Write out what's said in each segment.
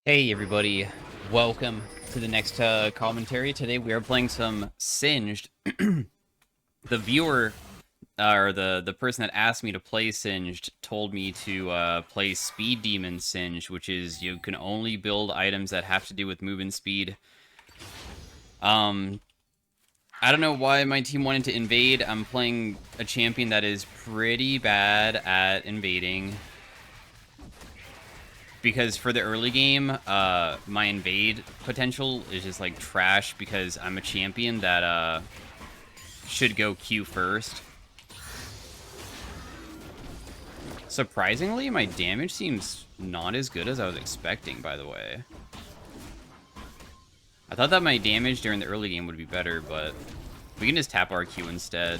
Hey everybody, welcome to the next commentary. Today we are playing some Singed. The viewer, or the person that asked me to play Singed, told me to play Speed Demon Singed, which is you can only build items that have to do with movement speed. I don't know why my team wanted to invade. I'm playing a champion that is pretty bad at invading. Because for the early game, my invade potential is just like trash because I'm a champion that should go Q first. Surprisingly, my damage seems not as good as I was expecting, by the way. I thought that my damage during the early game would be better, but we can just tap our Q instead.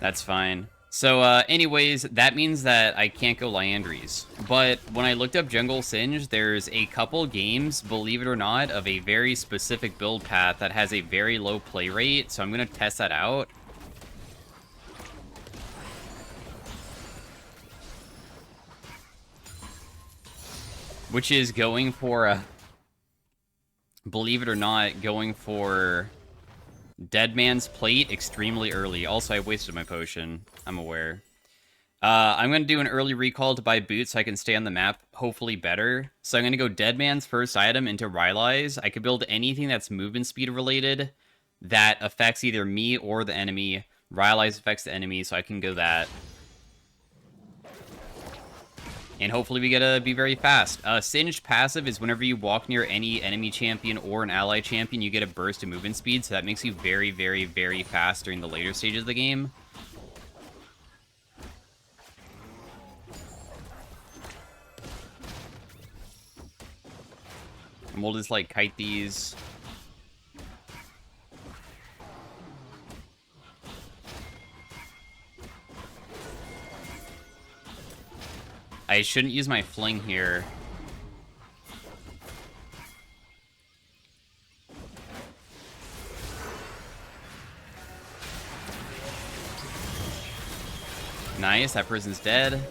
That's fine. So, anyways, that means that I can't go Liandry's. But when I looked up Jungle Singe, there's a couple games, believe it or not, of a very specific build path that has a very low play rate, so I'm going to test that out. Which is going for, believe it or not, going for Dead Man's Plate extremely early. Also, I wasted my potion. I'm aware. I'm going to do an early recall to buy boots so I can stay on the map, hopefully better. So I'm going to go Dead Man's first item into Rylai's. I could build anything that's movement speed related that affects either me or the enemy. Rylai's affects the enemy, so I can go that. And hopefully we get to be very fast. Singed passive is whenever you walk near any enemy champion or an ally champion, you get a burst of movement speed, so that makes you very, very, very fast during the later stages of the game. And we'll just, like, kite these. I shouldn't use my fling here. Nice, that person's dead.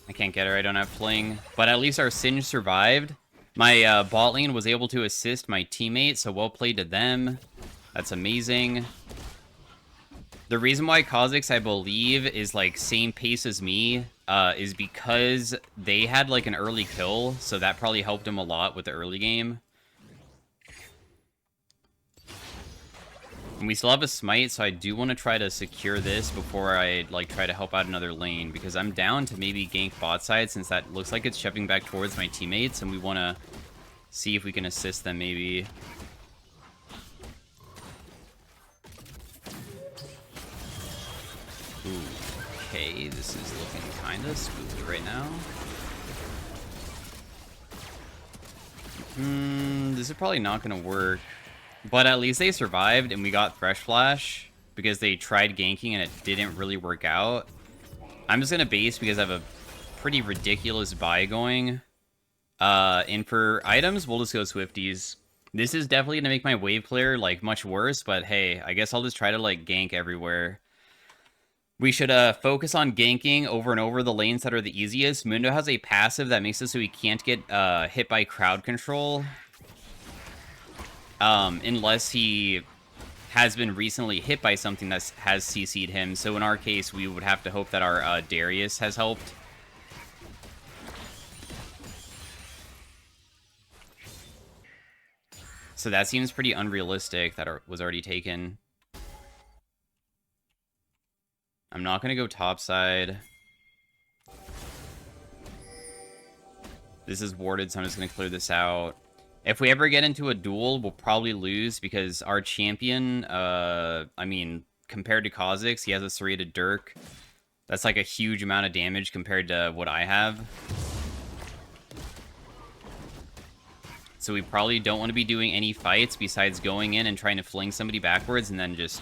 I can't get her, I don't have fling. But at least our Singe survived. My bot lane was able to assist my teammate, so well played to them. That's amazing. The reason why Kha'Zix, I believe, is like same pace as me is because they had like an early kill, so that probably helped them a lot with the early game. And we still have a smite, so I do want to try to secure this before I like try to help out another lane, because I'm down to maybe gank bot side since that looks like it's shoving back towards my teammates, and we want to see if we can assist them maybe. Ooh, okay, this is looking kind of spooky right now. This is probably not going to work. But at least they survived, and we got Thresh Flash, because they tried ganking and it didn't really work out. I'm just going to base because I have a pretty ridiculous buy going. And for items, we'll just go Swifties. This is definitely going to make my wave clear, like, much worse, but hey, I guess I'll just try to, like, gank everywhere. We should focus on ganking over and over the lanes that are the easiest. Mundo has a passive that makes it so he can't get hit by crowd control. Unless he has been recently hit by something that has CC'd him. So in our case, we would have to hope that our Darius has helped. So that seems pretty unrealistic that was already taken. I'm not going to go topside. This is warded, so I'm just going to clear this out. If we ever get into a duel, we'll probably lose because our champion, I mean, compared to Kha'Zix, he has a serrated Dirk. That's like a huge amount of damage compared to what I have. So we probably don't want to be doing any fights besides going in and trying to fling somebody backwards and then just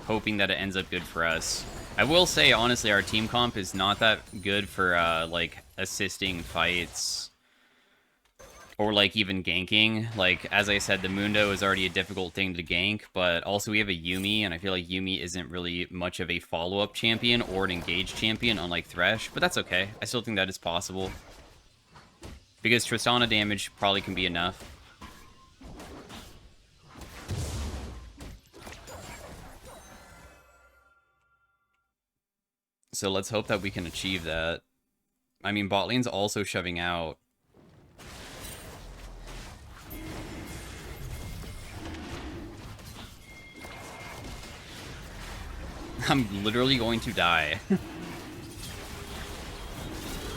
hoping that it ends up good for us. I will say, honestly, our team comp is not that good for, like, assisting fights. Or, like, even ganking. Like, as I said, the Mundo is already a difficult thing to gank, but also we have a Yuumi, and I feel like Yuumi isn't really much of a follow-up champion or an engaged champion, unlike Thresh, but that's okay. I still think that is possible. Because Tristana damage probably can be enough. So let's hope that we can achieve that. I mean, bot lane's also shoving out. I'm literally going to die.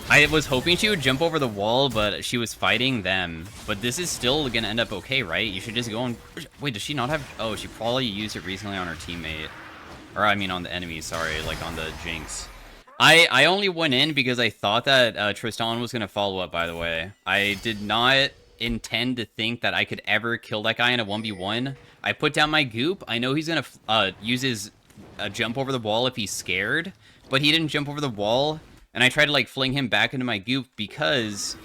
I was hoping she would jump over the wall, but she was fighting them. But this is still gonna end up okay, right? You should just go and... Wait, does she not have... Oh, she probably used it recently on her teammate. Or, I mean, on the enemy, sorry. Like, on the Jinx. I only went in because I thought that Tristan was gonna follow up, by the way. I did not intend to think that I could ever kill that guy in a 1v1. I put down my goop. I know he's gonna use his jump over the wall if he's scared, but he didn't jump over the wall, and I tried to, like, fling him back into my goop because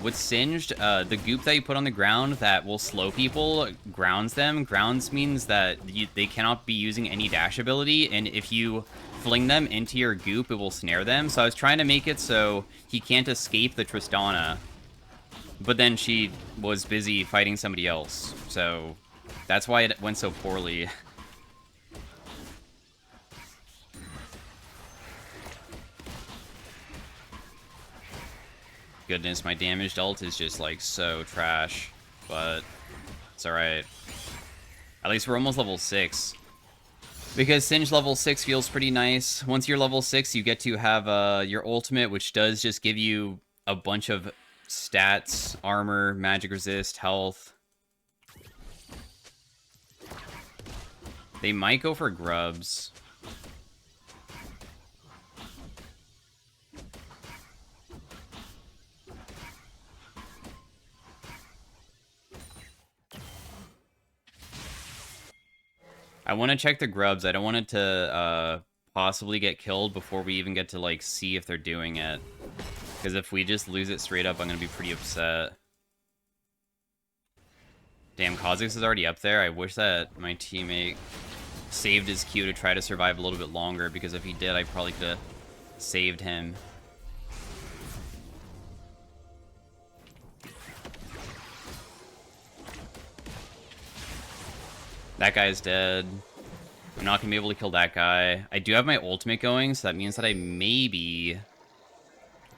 with Singed, the goop that you put on the ground that will slow people grounds them. Grounds means that they cannot be using any dash ability, and if you fling them into your goop, it will snare them. So I was trying to make it so he can't escape the Tristana, but then she was busy fighting somebody else, so that's why it went so poorly. Goodness, my damaged ult is just, like, so trash, but it's alright. At least we're almost level 6. Because Singe level 6 feels pretty nice. Once you're level 6, you get to have your ultimate, which does just give you a bunch of stats, armor, magic resist, health. They might go for grubs. I want to check the grubs. I don't want it to possibly get killed before we even get to, like, see if they're doing it. Because if we just lose it straight up, I'm going to be pretty upset. Damn, Kha'Zix is already up there. I wish that my teammate saved his Q to try to survive a little bit longer, because if he did, I probably could have saved him. That guy's dead. I'm not going to be able to kill that guy. I do have my ultimate going, so that means that I maybe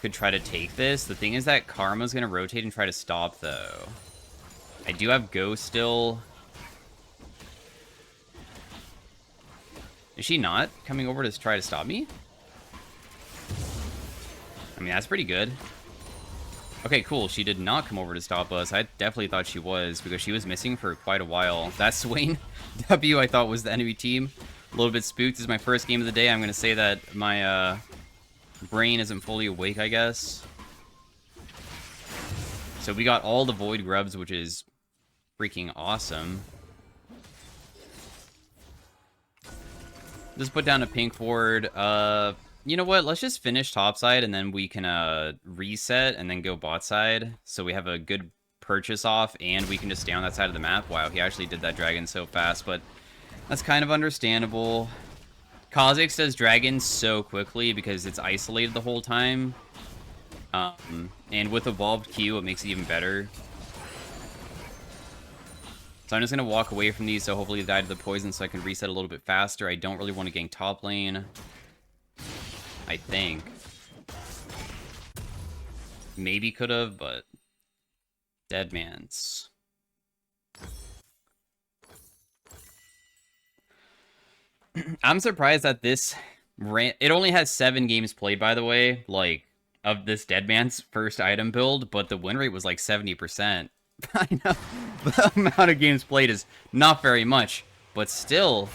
could try to take this. The thing is that Karma's going to rotate and try to stop, though. I do have Ghost still. Is she not coming over to try to stop me? I mean, that's pretty good. Okay, cool. She did not come over to stop us. I definitely thought she was, because she was missing for quite a while. That Swain W I thought was the enemy team. A little bit spooked. This is my first game of the day. I'm going to say that my brain isn't fully awake, I guess. So we got all the Void Grubs, which is freaking awesome. Just put down a pink ward. You know what? Let's just finish topside, and then we can reset and then go bot side. So we have a good purchase off, and we can just stay on that side of the map. Wow, he actually did that dragon so fast, but that's kind of understandable. Kha'Zix does dragon so quickly because it's isolated the whole time. And with evolved Q, it makes it even better. So I'm just going to walk away from these, so hopefully they die to the poison so I can reset a little bit faster. I don't really want to gank top lane. I think. Maybe could have, but dead man's. I'm surprised that this it only has 7 games played, by the way, like, of this dead man's first item build, but the win rate was like 70%. I know the amount of games played is not very much, but still.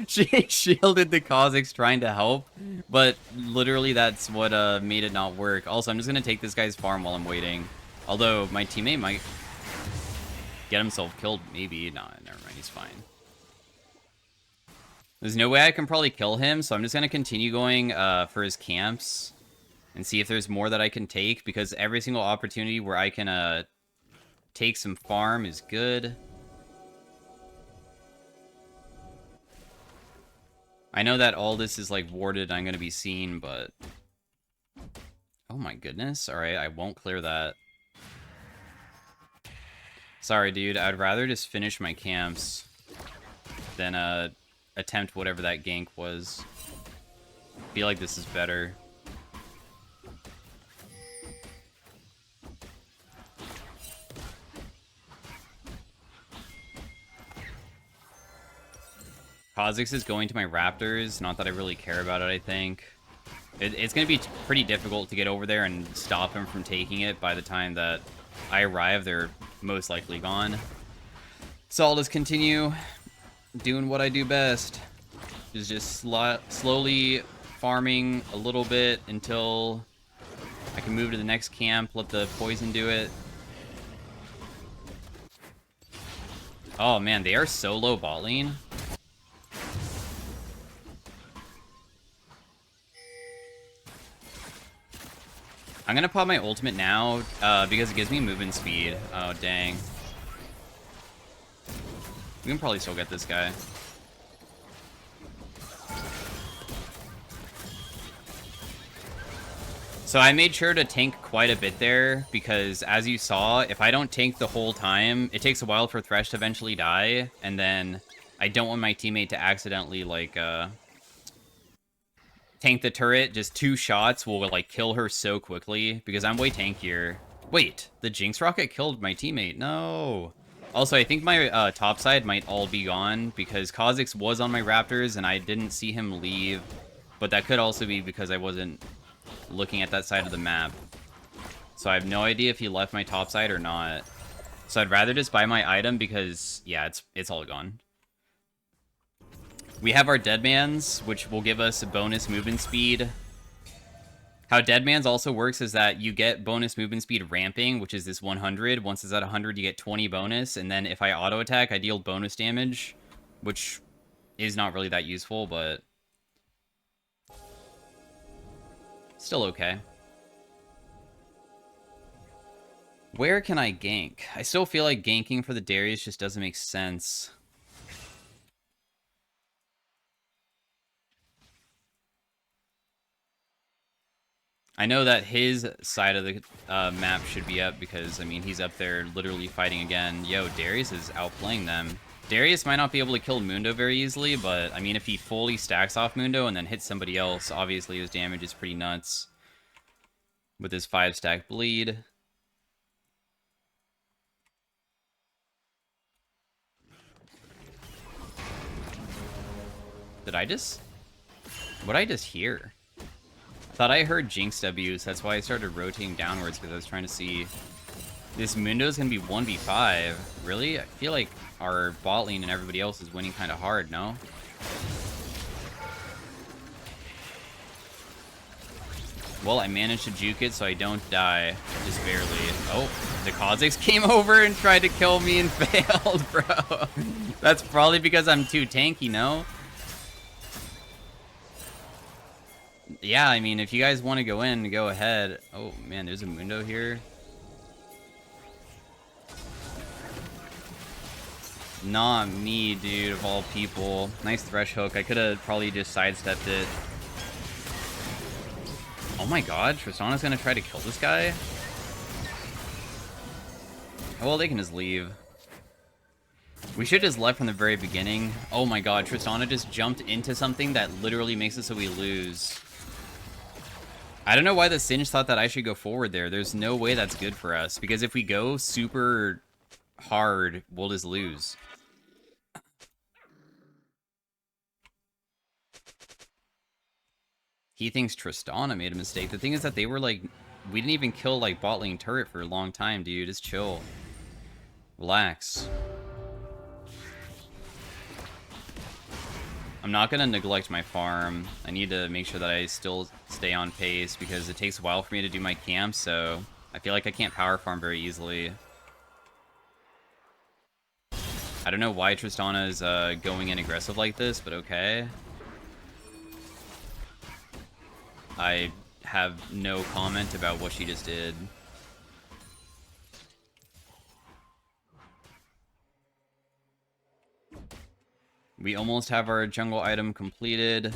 She shielded the Kha'Zix trying to help, but literally that's what made it not work. Also, I'm just gonna take this guy's farm while I'm waiting. Although my teammate might get himself killed, maybe. Nah, never mind, he's fine. There's no way I can probably kill him, so I'm just going to continue going for his camps and see if there's more that I can take, because every single opportunity where I can take some farm is good. I know that all this is like warded, I'm going to be seen, but... Oh my goodness. Alright, I won't clear that. Sorry, dude. I'd rather just finish my camps than attempt whatever that gank was. Feel like this is better. Kha'Zix is going to my Raptors. Not that I really care about it, I think. It's going to be pretty difficult to get over there and stop him from taking it. By the time that I arrive, they're most likely gone. So I'll just continue doing what I do best. Is just slowly farming a little bit until I can move to the next camp, let the poison do it. Oh man, they are so low bot lane. I'm gonna pop my ultimate now, because it gives me movement speed. Oh, dang. We can probably still get this guy. So I made sure to tank quite a bit there, because as you saw, if I don't tank the whole time, it takes a while for Thresh to eventually die, and then I don't want my teammate to accidentally, like, tank the turret. Just 2 shots will, like, kill her so quickly, because I'm way tankier. Wait, the Jinx rocket killed my teammate. No. Also, I think my top side might all be gone, because Kha'Zix was on my Raptors, and I didn't see him leave. But that could also be because I wasn't looking at that side of the map. So I have no idea if he left my top side or not. So I'd rather just buy my item, because, yeah, it's all gone. We have our Deadman's, which will give us a bonus movement speed. How Deadman's also works is that you get bonus movement speed ramping, which is this 100. Once it's at 100, you get 20 bonus. And then if I auto-attack, I deal bonus damage, which is not really that useful, but still okay. Where can I gank? I still feel like ganking for the Darius just doesn't make sense. I know that his side of the map should be up because, I mean, he's up there literally fighting again. Yo, Darius is outplaying them. Darius might not be able to kill Mundo very easily, but, I mean, if he fully stacks off Mundo and then hits somebody else, obviously his damage is pretty nuts. With his 5-stack bleed. Did I just... What'd I just hear? Thought I heard Jinx W's, that's why I started rotating downwards, because I was trying to see... This Mundo's gonna be 1v5. Really? I feel like our bot lane and everybody else is winning kind of hard, no? Well, I managed to juke it so I don't die. Just barely. Oh, the Kha'Zix came over and tried to kill me and failed, bro. That's probably because I'm too tanky, no? Yeah, I mean, if you guys want to go in, go ahead. Oh, man, there's a Mundo here. Not me, dude, of all people. Nice Thresh hook. I could have probably just sidestepped it. Oh my god, Tristana's gonna try to kill this guy? Oh, well, they can just leave. We should have just left from the very beginning. Oh my god, Tristana just jumped into something that literally makes it so we lose. I don't know why the Singe thought that I should go forward there. There's no way that's good for us, because if we go super hard, we'll just lose. He thinks Tristana made a mistake. The thing is that they were like... We didn't even kill, like, bot lane turret for a long time, dude. Just chill. Relax. I'm not going to neglect my farm. I need to make sure that I still stay on pace, because it takes a while for me to do my camp, so... I feel like I can't power farm very easily. I don't know why Tristana is going in aggressive like this, but okay. I have no comment about what she just did. We almost have our jungle item completed,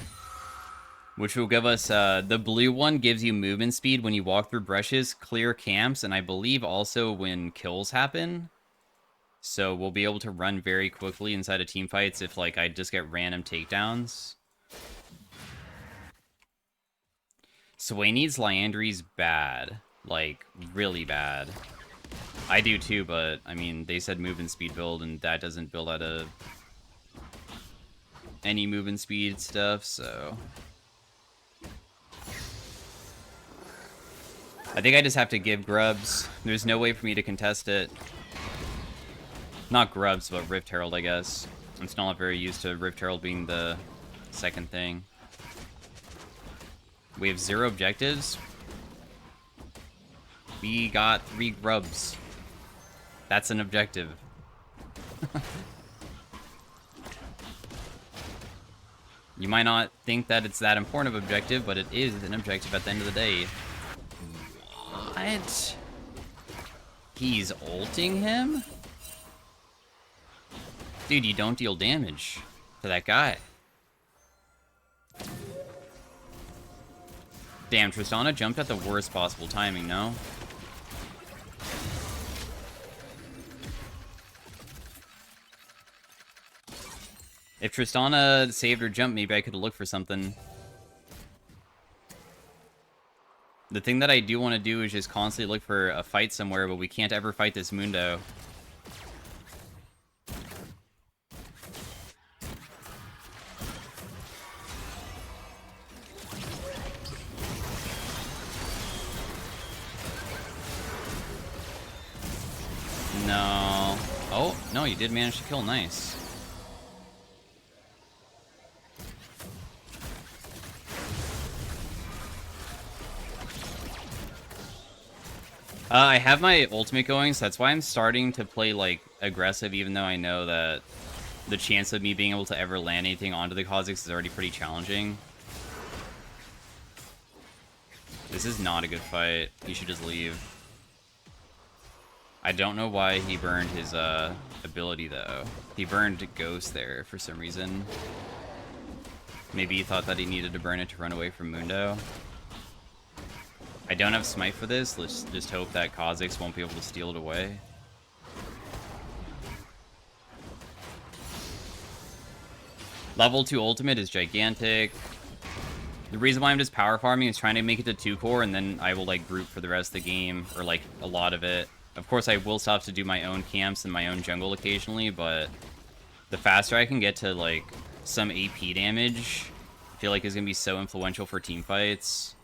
which will give us, the blue one gives you movement speed when you walk through brushes, clear camps, and I believe also when kills happen. So we'll be able to run very quickly inside of team fights if, like, I just get random takedowns. Sway needs Liandry's bad. Like, really bad. I do too, but, I mean, they said movement speed build, and that doesn't build out of any movement speed stuff, so... I think I just have to give grubs. There's no way for me to contest it. Not grubs, but Rift Herald, I guess. I'm still not very used to Rift Herald being the second thing. We have 0 objectives. We got 3 grubs. That's an objective. You might not think that it's that important of an objective, but it is an objective at the end of the day. What? He's ulting him? Dude, you don't deal damage to that guy. Damn, Tristana jumped at the worst possible timing, no? If Tristana saved her jump, maybe I could have looked for something. The thing that I do want to do is just constantly look for a fight somewhere, but we can't ever fight this Mundo. No. Oh, no, you did manage to kill. Nice. I have my ultimate going, so that's why I'm starting to play, like, aggressive, even though I know that the chance of me being able to ever land anything onto the Kha'Zix is already pretty challenging. This is not a good fight. He should just leave. I don't know why he burned his ability, though. He burned Ghost there for some reason. Maybe he thought that he needed to burn it to run away from Mundo. I don't have Smite for this. Let's just hope that Kha'Zix won't be able to steal it away. Level 2 ultimate is gigantic. The reason why I'm just power farming is trying to make it to 2 core, and then I will, like, group for the rest of the game, or, like, a lot of it. Of course, I will still have to do my own camps and my own jungle occasionally, but the faster I can get to, like, some AP damage, I feel like is going to be so influential for team fights.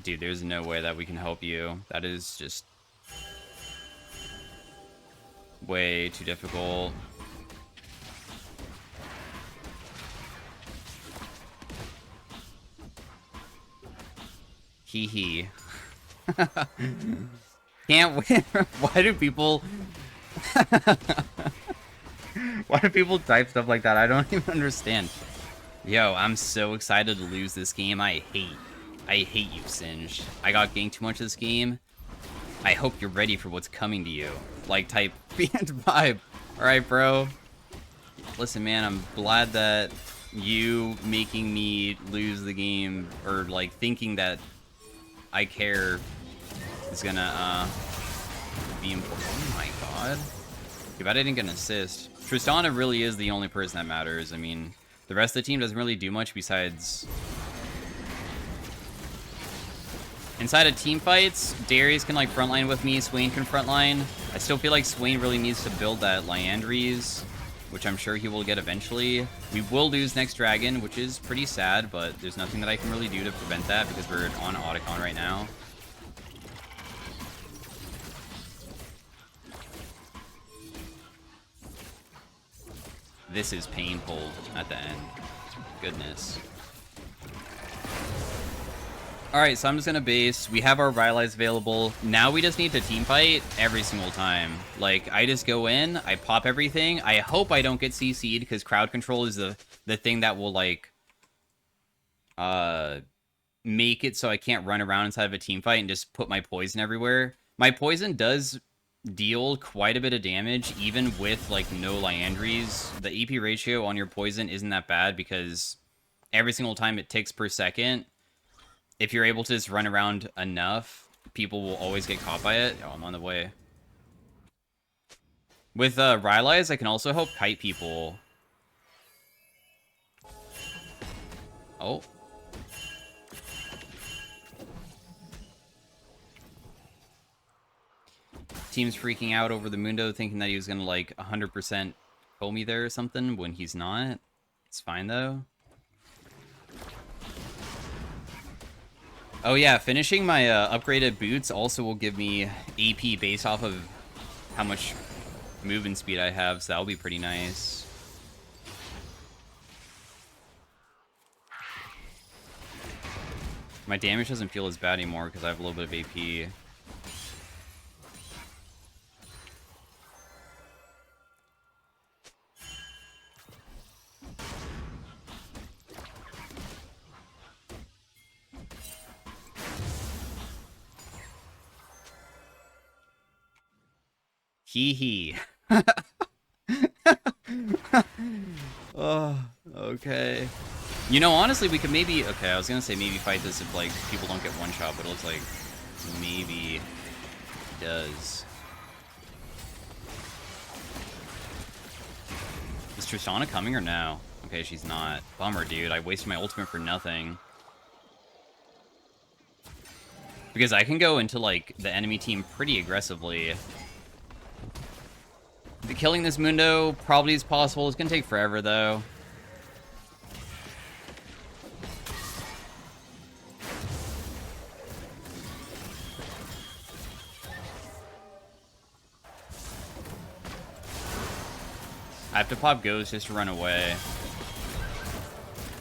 Dude, there's no way that we can help you. That is just way too difficult. Hee hee. Can't win. Why do people... Why do people type stuff like that? I don't even understand. Yo, I'm so excited to lose this game. I hate you, Singed. I got ganked too much this game. I hope you're ready for what's coming to you. Like, type band vibe. Alright, bro. Listen, man, I'm glad that you making me lose the game, or, like, thinking that I care is gonna, be important. Oh my god. If I didn't get an assist. Tristana really is the only person that matters. I mean, the rest of the team doesn't really do much besides... Inside of team fights, Darius can, like, frontline with me, Swain can frontline. I still feel like Swain really needs to build that Liandry's, which I'm sure he will get eventually. We will lose next dragon, which is pretty sad, but there's nothing that I can really do to prevent that because we're on Otacon right now. This is painful at the end. Goodness. Alright, so I'm just gonna base. We have our Rylai's available. Now we just need to team fight every single time. Like, I just go in, I pop everything. I hope I don't get CC'd, because crowd control is the thing that will, like, make it so I can't run around inside of a team fight and just put my poison everywhere. My poison does deal quite a bit of damage, even with, like, no Liandry's. The EP ratio on your poison isn't that bad, because every single time it ticks per second, if you're able to just run around enough, people will always get caught by it. Oh, I'm on the way. With Rylai's, I can also help kite people. Oh. Team's freaking out over the Mundo, thinking that he was gonna, like, 100% kill me there or something, when he's not. It's fine, though. Oh yeah, finishing my upgraded boots also will give me AP based off of how much movement speed I have, so that'll be pretty nice. My damage doesn't feel as bad anymore because I have a little bit of AP. Hee hee. Oh, okay. You know, honestly, we could maybe... Okay, I was gonna say maybe fight this if, like, people don't get one shot, but it looks like maybe it does. Is Tristana coming or no? Okay, she's not. Bummer, dude. I wasted my ultimate for nothing. Because I can go into, like, the enemy team pretty aggressively. Killing this Mundo probably is possible. It's gonna take forever, though. I have to pop Ghost just to run away.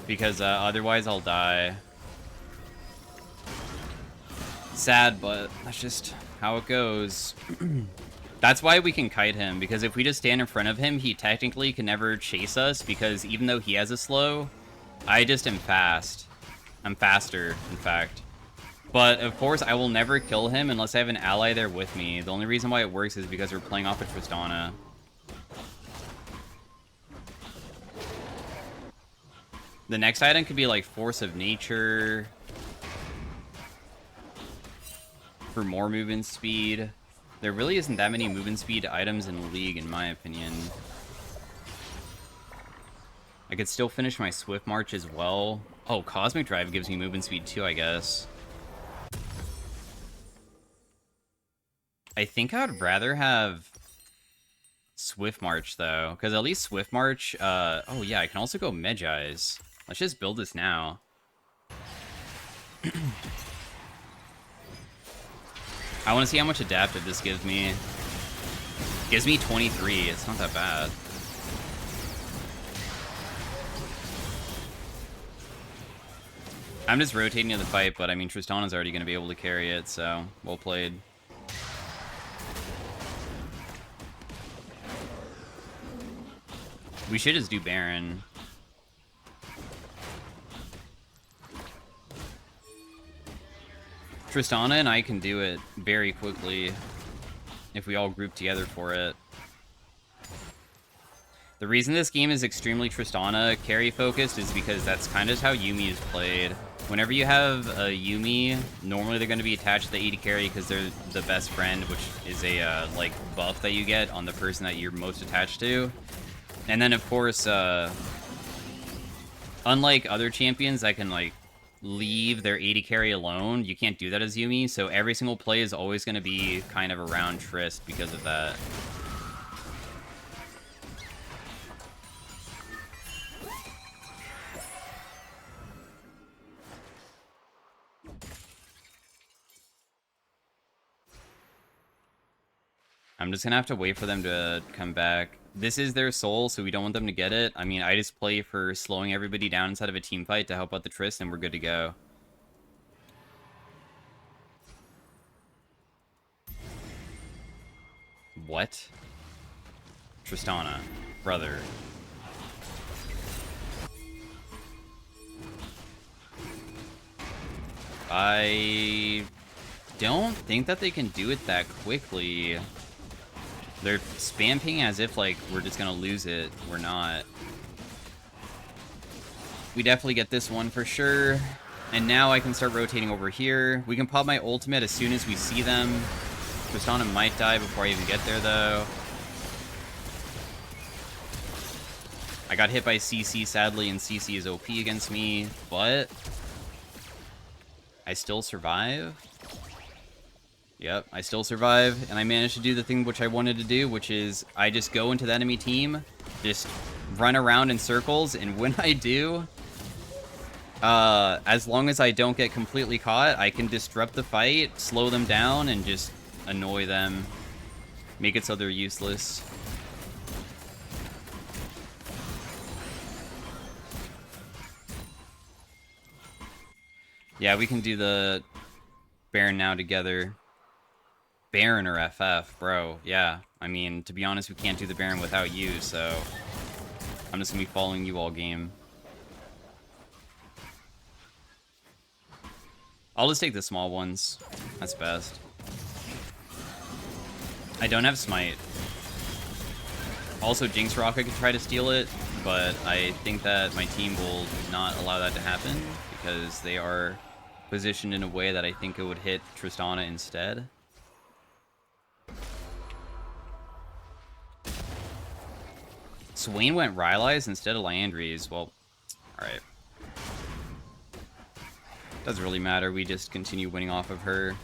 Because otherwise I'll die. Sad, but that's just how it goes. That's why we can kite him, because if we just stand in front of him, he technically can never chase us, because even though he has a slow, I just am fast. I'm faster, in fact. But, of course, I will never kill him unless I have an ally there with me. The only reason why it works is because we're playing off of Tristana. The next item could be, like, Force of Nature. For more movement speed. There really isn't that many movement speed items in League, in my opinion. I could still finish my Swift March as well. Oh, Cosmic Drive gives me movement speed too, I guess. I think I'd rather have Swift March, though. Because at least Swift March... oh, yeah, I can also go Medjai's. Let's just build this now. I want to see how much adaptive this gives me. Gives me 23. It's not that bad. I'm just rotating to the fight, but I mean, Tristana's already going to be able to carry it, so well played. We should just do Baron. Tristana and I can do it very quickly if we all group together for it. The reason this game is extremely Tristana carry focused is because that's kind of how Yuumi is played. Whenever you have a Yuumi, normally they're going to be attached to the AD carry because they're the best friend, which is a like buff that you get on the person that you're most attached to. And then of course, unlike other champions that can like leave their AD carry alone, you can't do that as Yuumi, so every single play is always going to be kind of around Trist because of that. I'm just going to have to wait for them to come back. This is their soul, so we don't want them to get it. I mean, I just play for slowing everybody down inside of a team fight to help out the Trist, and we're good to go. What? Tristana. Brother. I don't think that they can do it that quickly. They're spam pinging as if, like, we're just gonna lose it. We're not. We definitely get this one for sure. And now I can start rotating over here. We can pop my ultimate as soon as we see them. Tristana might die before I even get there, though. I got hit by CC, sadly, and CC is OP against me, but I still survive. Yep, I still survive, and I managed to do the thing which I wanted to do, which is I just go into the enemy team, just run around in circles, and when I do, as long as I don't get completely caught, I can disrupt the fight, slow them down, and just annoy them. Make it so they're useless. Yeah, we can do the Baron now together. Baron or FF, bro. Yeah, I mean, to be honest, we can't do the Baron without you, so I'm just gonna be following you all game. I'll just take the small ones. That's best. I don't have Smite. Also, Jinx Rock, I could try to steal it, but I think that my team will not allow that to happen because they are positioned in a way that I think it would hit Tristana instead. Swain went Rylai's instead of Liandry's. Well, alright. Doesn't really matter, we just continue winning off of her.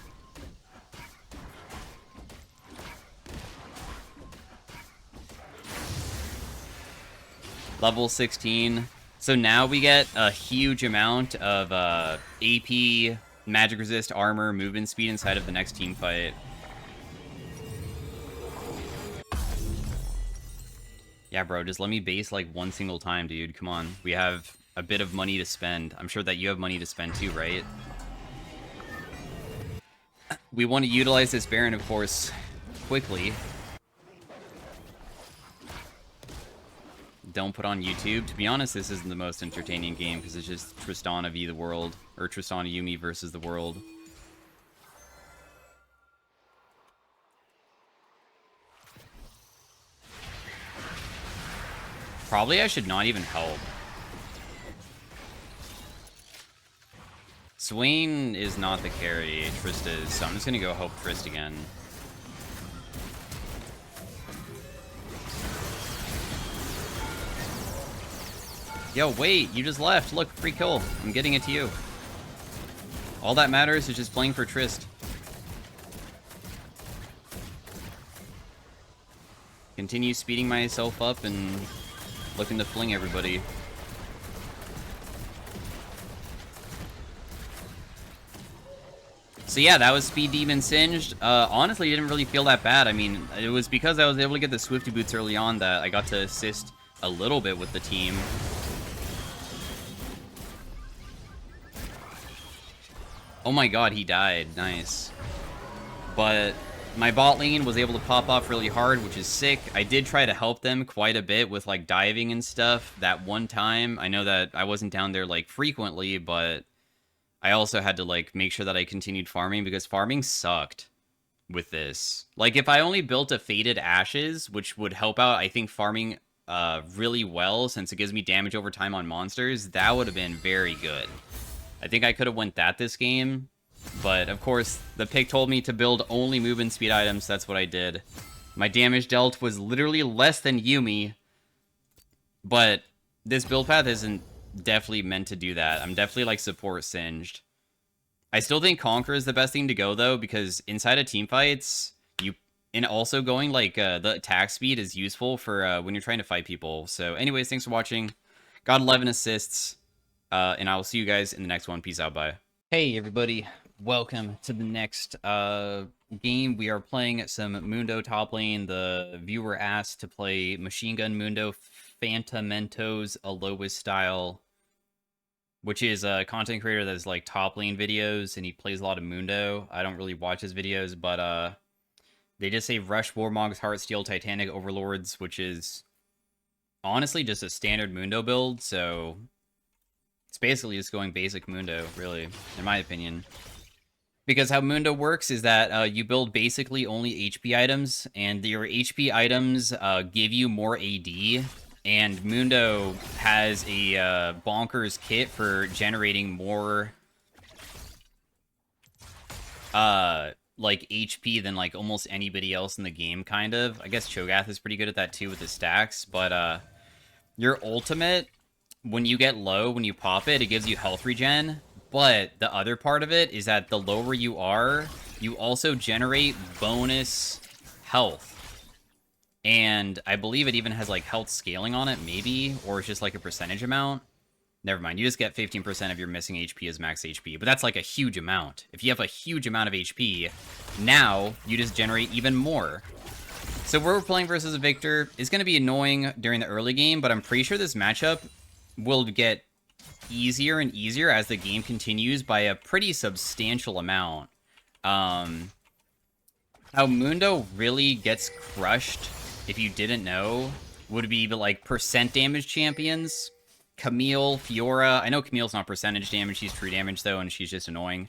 Level 16. So now we get a huge amount of AP, magic resist, armor, movement speed inside of the next team fight. Yeah, bro, just let me base like one single time, dude. Come on. We have a bit of money to spend. I'm sure that you have money to spend too, right? We want to utilize this Baron, of course, quickly. Don't put on YouTube. To be honest, this isn't the most entertaining game because it's just Tristana v the world. Or Tristana Yuumi versus the world. Probably I should not even help. Swain is not the carry, Trist is, so I'm just gonna go help Trist again. Yo, wait, you just left. Look, free kill. I'm getting it to you. All that matters is just playing for Trist. Continue speeding myself up and looking to fling everybody. So yeah, that was Speed Demon Singed. Honestly, it didn't really feel that bad. I mean, it was because I was able to get the Swifty Boots early on that I got to assist a little bit with the team. Oh my god, he died. Nice. But my bot lane was able to pop off really hard, which is sick. I did try to help them quite a bit with, like, diving and stuff that one time. I know that I wasn't down there, like, frequently, but I also had to, like, make sure that I continued farming because farming sucked with this. Like, if I only built a Faded Ashes, which would help out, I think, farming really well since it gives me damage over time on monsters, that would have been very good. I think I could have went that this game, but of course, the pick told me to build only movement speed items, that's what I did. My damage dealt was literally less than Yuumi, but this build path isn't definitely meant to do that. I'm definitely, like, support Singed. I still think Conquer is the best thing to go, though, because inside of teamfights, and also going, like, the attack speed is useful for when you're trying to fight people. So anyways, thanks for watching. Got 11 assists. And I will see you guys in the next one. Peace out. Bye. Hey, everybody. Welcome to the next game. We are playing some Mundo top lane. The viewer asked to play Machine Gun Mundo Phantamentos Alois style, which is a content creator that's like top lane videos, and he plays a lot of Mundo. I don't really watch his videos, but They just say Rush, Warmogs, Heartsteel, Titanic, Overlords, which is honestly just a standard Mundo build, so it's basically just going basic Mundo, really, in my opinion. Because how Mundo works is that you build basically only HP items, and your HP items give you more AD, and Mundo has a bonkers kit for generating more like HP than like almost anybody else in the game, kind of. I guess Cho'Gath is pretty good at that too with his stacks, but your ultimate, when you get low, when you pop it, it gives you health regen. But the other part of it is that the lower you are, you also generate bonus health. And I believe it even has like health scaling on it, maybe, or it's just like a percentage amount. Never mind, you just get 15% of your missing HP as max HP, but that's like a huge amount. If you have a huge amount of HP, now you just generate even more. So we're playing versus a Victor. It's going to be annoying during the early game, but I'm pretty sure this matchup will get easier and easier as the game continues by a pretty substantial amount. How Mundo really gets crushed, if you didn't know, would be like percent damage champions. Camille, Fiora. I know Camille's not percentage damage, she's true damage though, and she's just annoying.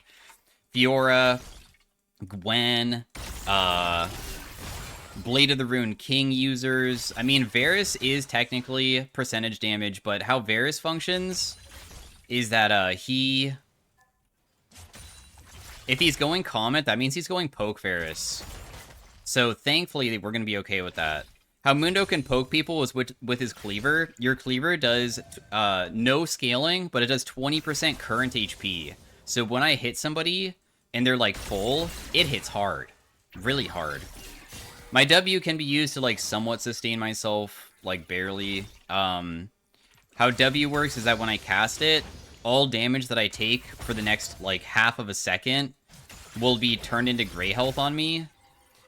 Fiora, Gwen, Blade of the Rune King users. I mean, Varus is technically percentage damage, but how Varus functions is that if he's going Comet, that means he's going Poke Varus. So thankfully, we're going to be okay with that. How Mundo can poke people is with his cleaver. Your cleaver does no scaling, but it does 20% current HP. So when I hit somebody and they're like full, it hits hard. Really hard. My W can be used to like somewhat sustain myself, like barely. How W works is that when I cast it, all damage that I take for the next like half of a second will be turned into gray health on me.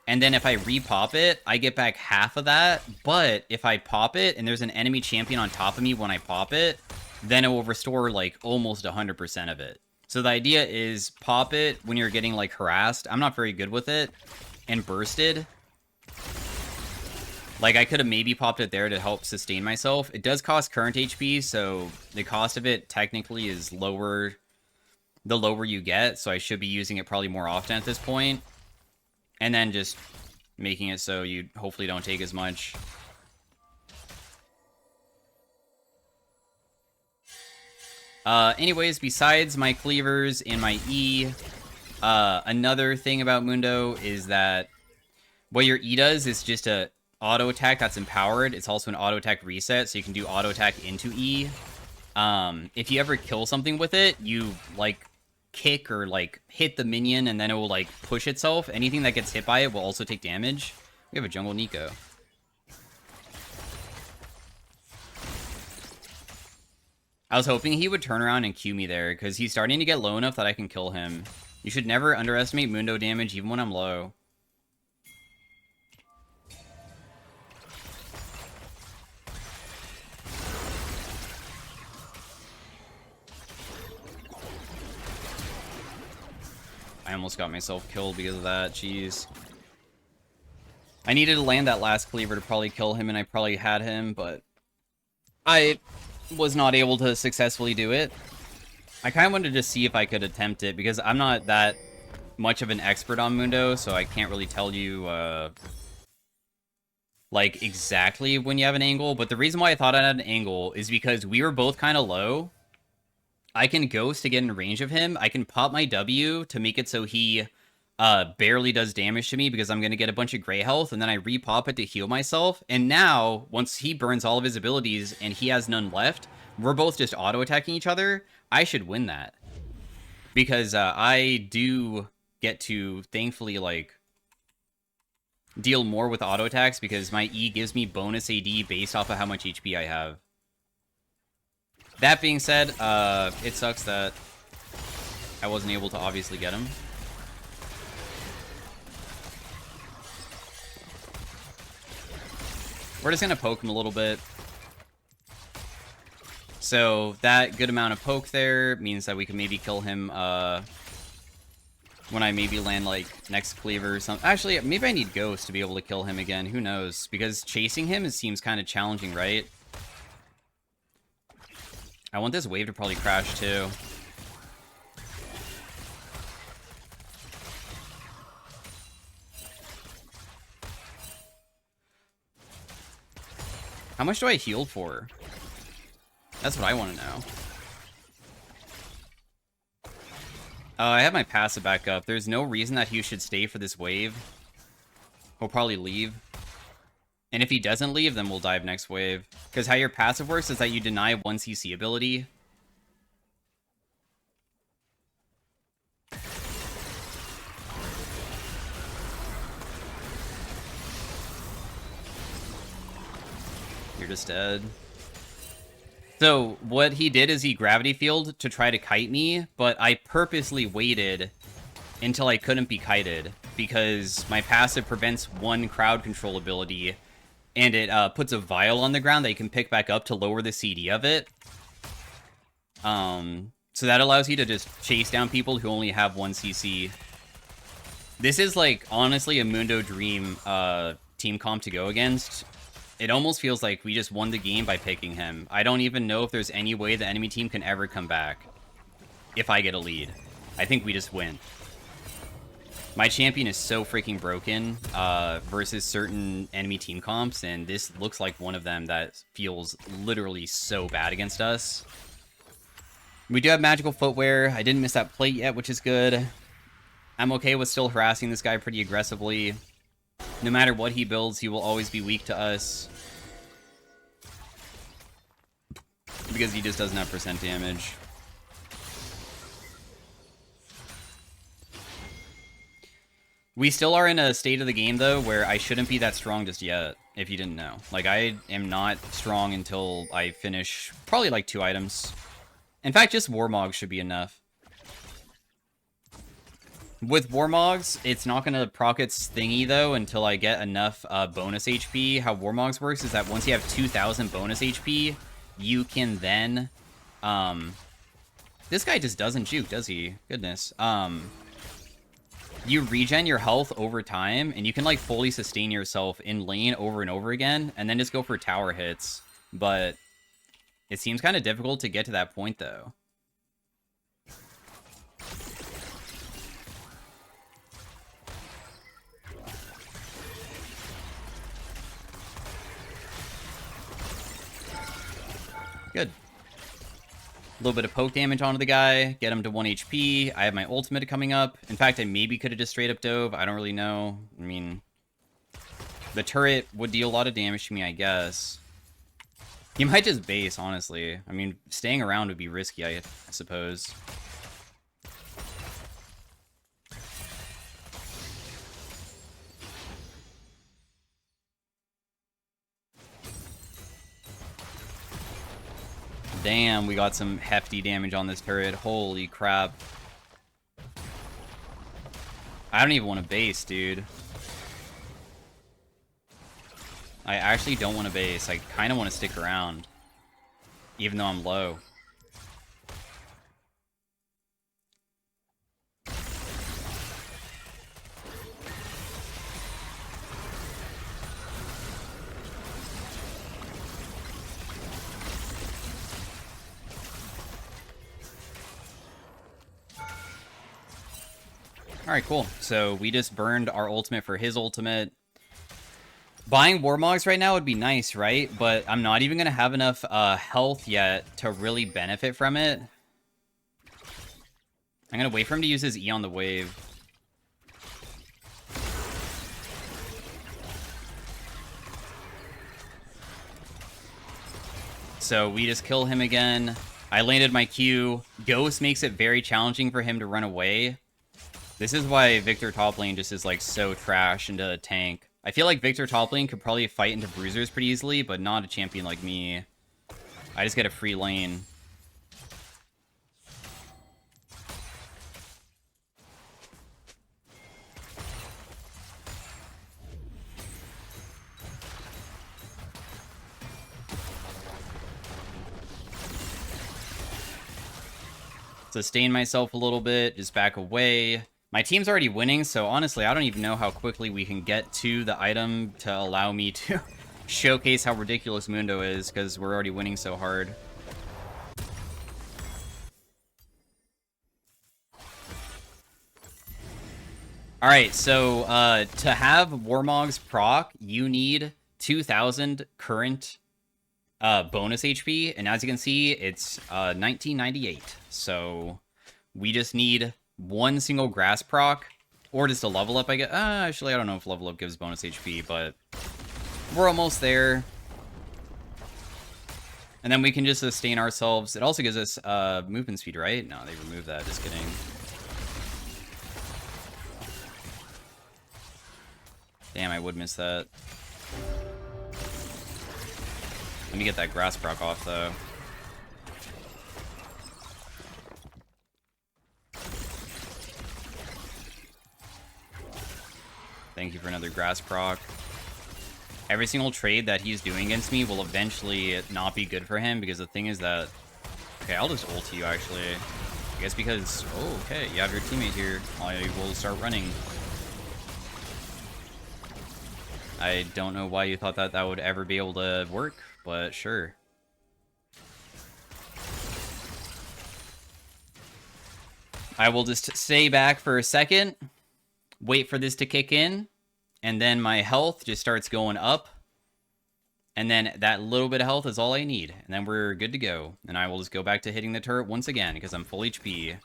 And then if I repop it, I get back half of that. But if I pop it and there's an enemy champion on top of me when I pop it, then it will restore like almost 100% of it. So the idea is pop it when you're getting like harassed. I'm not very good with it. And bursted. Like I could have maybe popped it there to help sustain myself. It does cost current HP, so the cost of it technically is lower the lower you get. So I should be using it probably more often at this point. And then just making it so you hopefully don't take as much. Anyways, besides my cleavers and my E, another thing about Mundo is that what your E does is just a auto attack that's empowered. It's also an auto attack reset, so you can do auto attack into E. If you ever kill something with it, you like kick or like hit the minion and then it will like push itself. Anything that gets hit by it will also take damage. We have a jungle Nico. I was hoping he would turn around and Q me there because he's starting to get low enough that I can kill him. You should never underestimate Mundo damage even when I'm low. I almost got myself killed because of that. Jeez. I needed to land that last cleaver to probably kill him, and I probably had him, but I was not able to successfully do it. I kind of wanted to just see if I could attempt it, because I'm not that much of an expert on Mundo, so I can't really tell you, like, exactly when you have an angle. But the reason why I thought I had an angle is because we were both kind of low. I can Ghost to get in range of him. I can pop my W to make it so he barely does damage to me because I'm going to get a bunch of gray health, and then I repop it to heal myself. And now, once he burns all of his abilities and he has none left, we're both just auto-attacking each other. I should win that. Because I do get to, thankfully, like, deal more with auto-attacks because my E gives me bonus AD based off of how much HP I have. That being said, it sucks that I wasn't able to obviously get him. We're just going to poke him a little bit. So that good amount of poke there means that we can maybe kill him When I maybe land, like, next cleaver or something. Actually, maybe I need Ghost to be able to kill him again. Who knows? Because chasing him, it seems kind of challenging, right? I want this wave to probably crash, too. How much do I heal for? That's what I want to know. I have my passive back up. There's no reason that he should stay for this wave. He'll probably leave. And if he doesn't leave, then we'll dive next wave. Because how your passive works is that you deny one CC ability. You're just dead. So what he did is he gravity field to try to kite me, but I purposely waited until I couldn't be kited because my passive prevents one crowd control ability, and it puts a vial on the ground that you can pick back up to lower the CD of it. So that allows you to just chase down people who only have 1 CC. This is, like, honestly a Mundo dream team comp to go against. It almost feels like we just won the game by picking him. I don't even know if there's any way the enemy team can ever come back if I get a lead. I think we just win. My champion is so freaking broken versus certain enemy team comps, and this looks like one of them that feels literally so bad against us. We do have magical footwear. I didn't miss that plate yet, which is good. I'm okay with still harassing this guy pretty aggressively. No matter what he builds, he will always be weak to us. Because he just doesn't have percent damage. We still are in a state of the game, though, where I shouldn't be that strong just yet, if you didn't know. Like, I am not strong until I finish probably, like, 2 items. In fact, just Warmog should be enough. With Warmogs, it's not going to proc its thingy, though, until I get enough bonus HP. How Warmogs works is that once you have 2,000 bonus HP, you can then... This guy just doesn't juke, does he? Goodness. You regen your health over time, and you can, like, fully sustain yourself in lane over and over again, and then just go for tower hits. But it seems kind of difficult to get to that point, though. Good. A little bit of poke damage onto the guy, get him to 1 HP. I have my ultimate coming up. In fact, I maybe could have just straight up dove. I don't really know. I mean, the turret would deal a lot of damage to me, I guess. He might just base, honestly. I mean, staying around would be risky, I suppose. Damn, we got some hefty damage on this turret. Holy crap. I don't even want to base, dude. I actually don't want to base. I kind of want to stick around. Even though I'm low. Alright, cool. So we just burned our ultimate for his ultimate. Buying Warmogs right now would be nice, right? But I'm not even going to have enough health yet to really benefit from it. I'm going to wait for him to use his E on the wave. So we just kill him again. I landed my Q. Ghost makes it very challenging for him to run away. This is why Victor top lane just is, like, so trash into a tank. I feel like Victor top lane could probably fight into bruisers pretty easily, but not a champion like me. I just get a free lane. Sustain myself a little bit, just back away. My team's already winning, so honestly, I don't even know how quickly we can get to the item to allow me to showcase how ridiculous Mundo is, because we're already winning so hard. Alright, so to have Warmog's proc, you need 2,000 current bonus HP, and as you can see, it's 1998. So we just need one single grass proc, or just a level up, I guess. Actually, I don't know if level up gives bonus HP, but we're almost there. And then we can just sustain ourselves. It also gives us movement speed, right? No, they removed that. Just kidding. Damn, I would miss that. Let me get that grass proc off, though. Thank you for another grass proc. Every single trade that he's doing against me will eventually not be good for him, because the thing is that... Okay, I'll just ult you, actually. I guess because... Oh, okay, you have your teammate here. I will start running. I don't know why you thought that that would ever be able to work, but sure. I will just stay back for a second, wait for this to kick in, and then my health just starts going up. And then that little bit of health is all I need, and then we're good to go. And I will just go back to hitting the turret once again, because I'm full HP.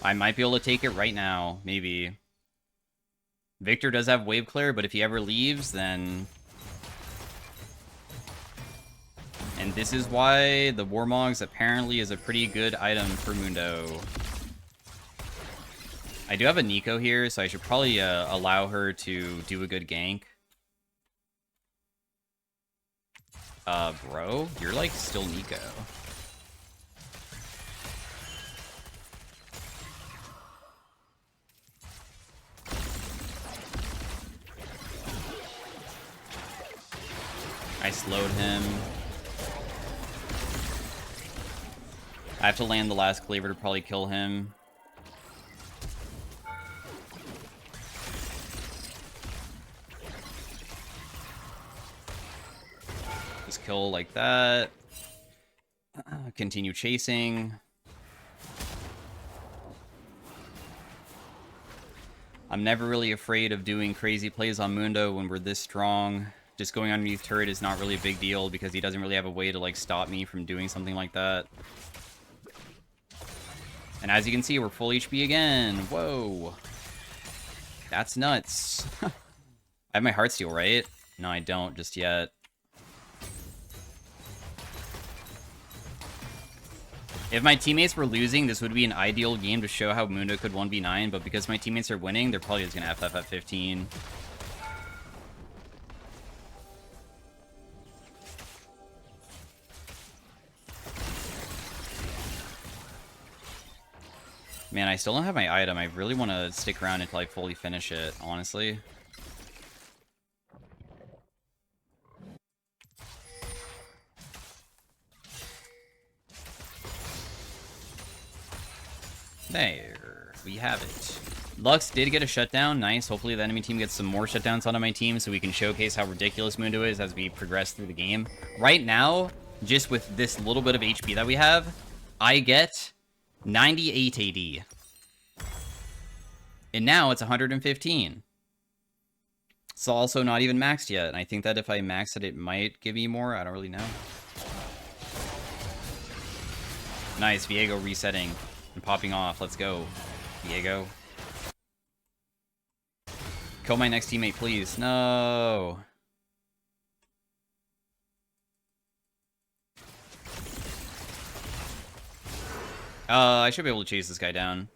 I might be able to take it right now, maybe. Victor does have wave clear, but if he ever leaves, then... And this is why the Warmogs apparently is a pretty good item for Mundo. I do have a Nico here, so I should probably allow her to do a good gank. Bro, you're like still Nico. I slowed him. I have to land the last cleaver to probably kill him. Just kill like that. Continue chasing. I'm never really afraid of doing crazy plays on Mundo when we're this strong. Just going underneath turret is not really a big deal because he doesn't really have a way to like stop me from doing something like that. And as you can see, we're full HP again. Whoa. That's nuts. I have my Heartsteel, right? No, I don't just yet. If my teammates were losing, this would be an ideal game to show how Mundo could 1v9, but because my teammates are winning, they're probably just going to FF at 15. Man, I still don't have my item. I really want to stick around until I fully finish it, honestly. There, we have it. Lux did get a shutdown. Nice. Hopefully the enemy team gets some more shutdowns onto my team so we can showcase how ridiculous Mundo is as we progress through the game. Right now, just with this little bit of HP that we have, I get 98 AD. And now it's 115. It's also not even maxed yet. And I think that if I max it, it might give me more. I don't really know. Nice. Viego resetting and popping off. Let's go, Viego. Kill my next teammate, please. No. I should be able to chase this guy down.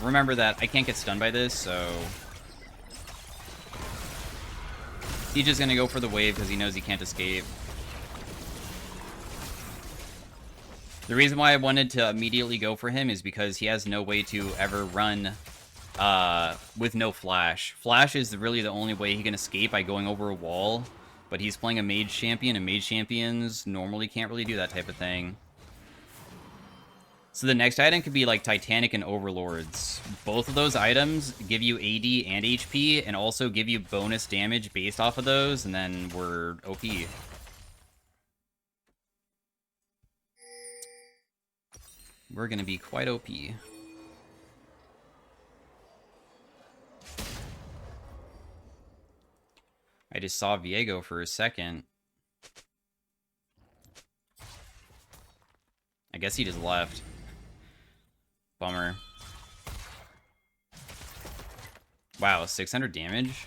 Remember that I can't get stunned by this, so... He's just gonna go for the wave because he knows he can't escape. The reason why I wanted to immediately go for him is because he has no way to ever run with no flash. Flash is really the only way he can escape by going over a wall, but he's playing a mage champion, and mage champions normally can't really do that type of thing. So the next item could be like Titanic and Overlords. Both of those items give you AD and HP, and also give you bonus damage based off of those, and then we're OP. We're gonna be quite OP. I just saw Viego for a second. I guess he just left. Bummer. Wow, 600 damage?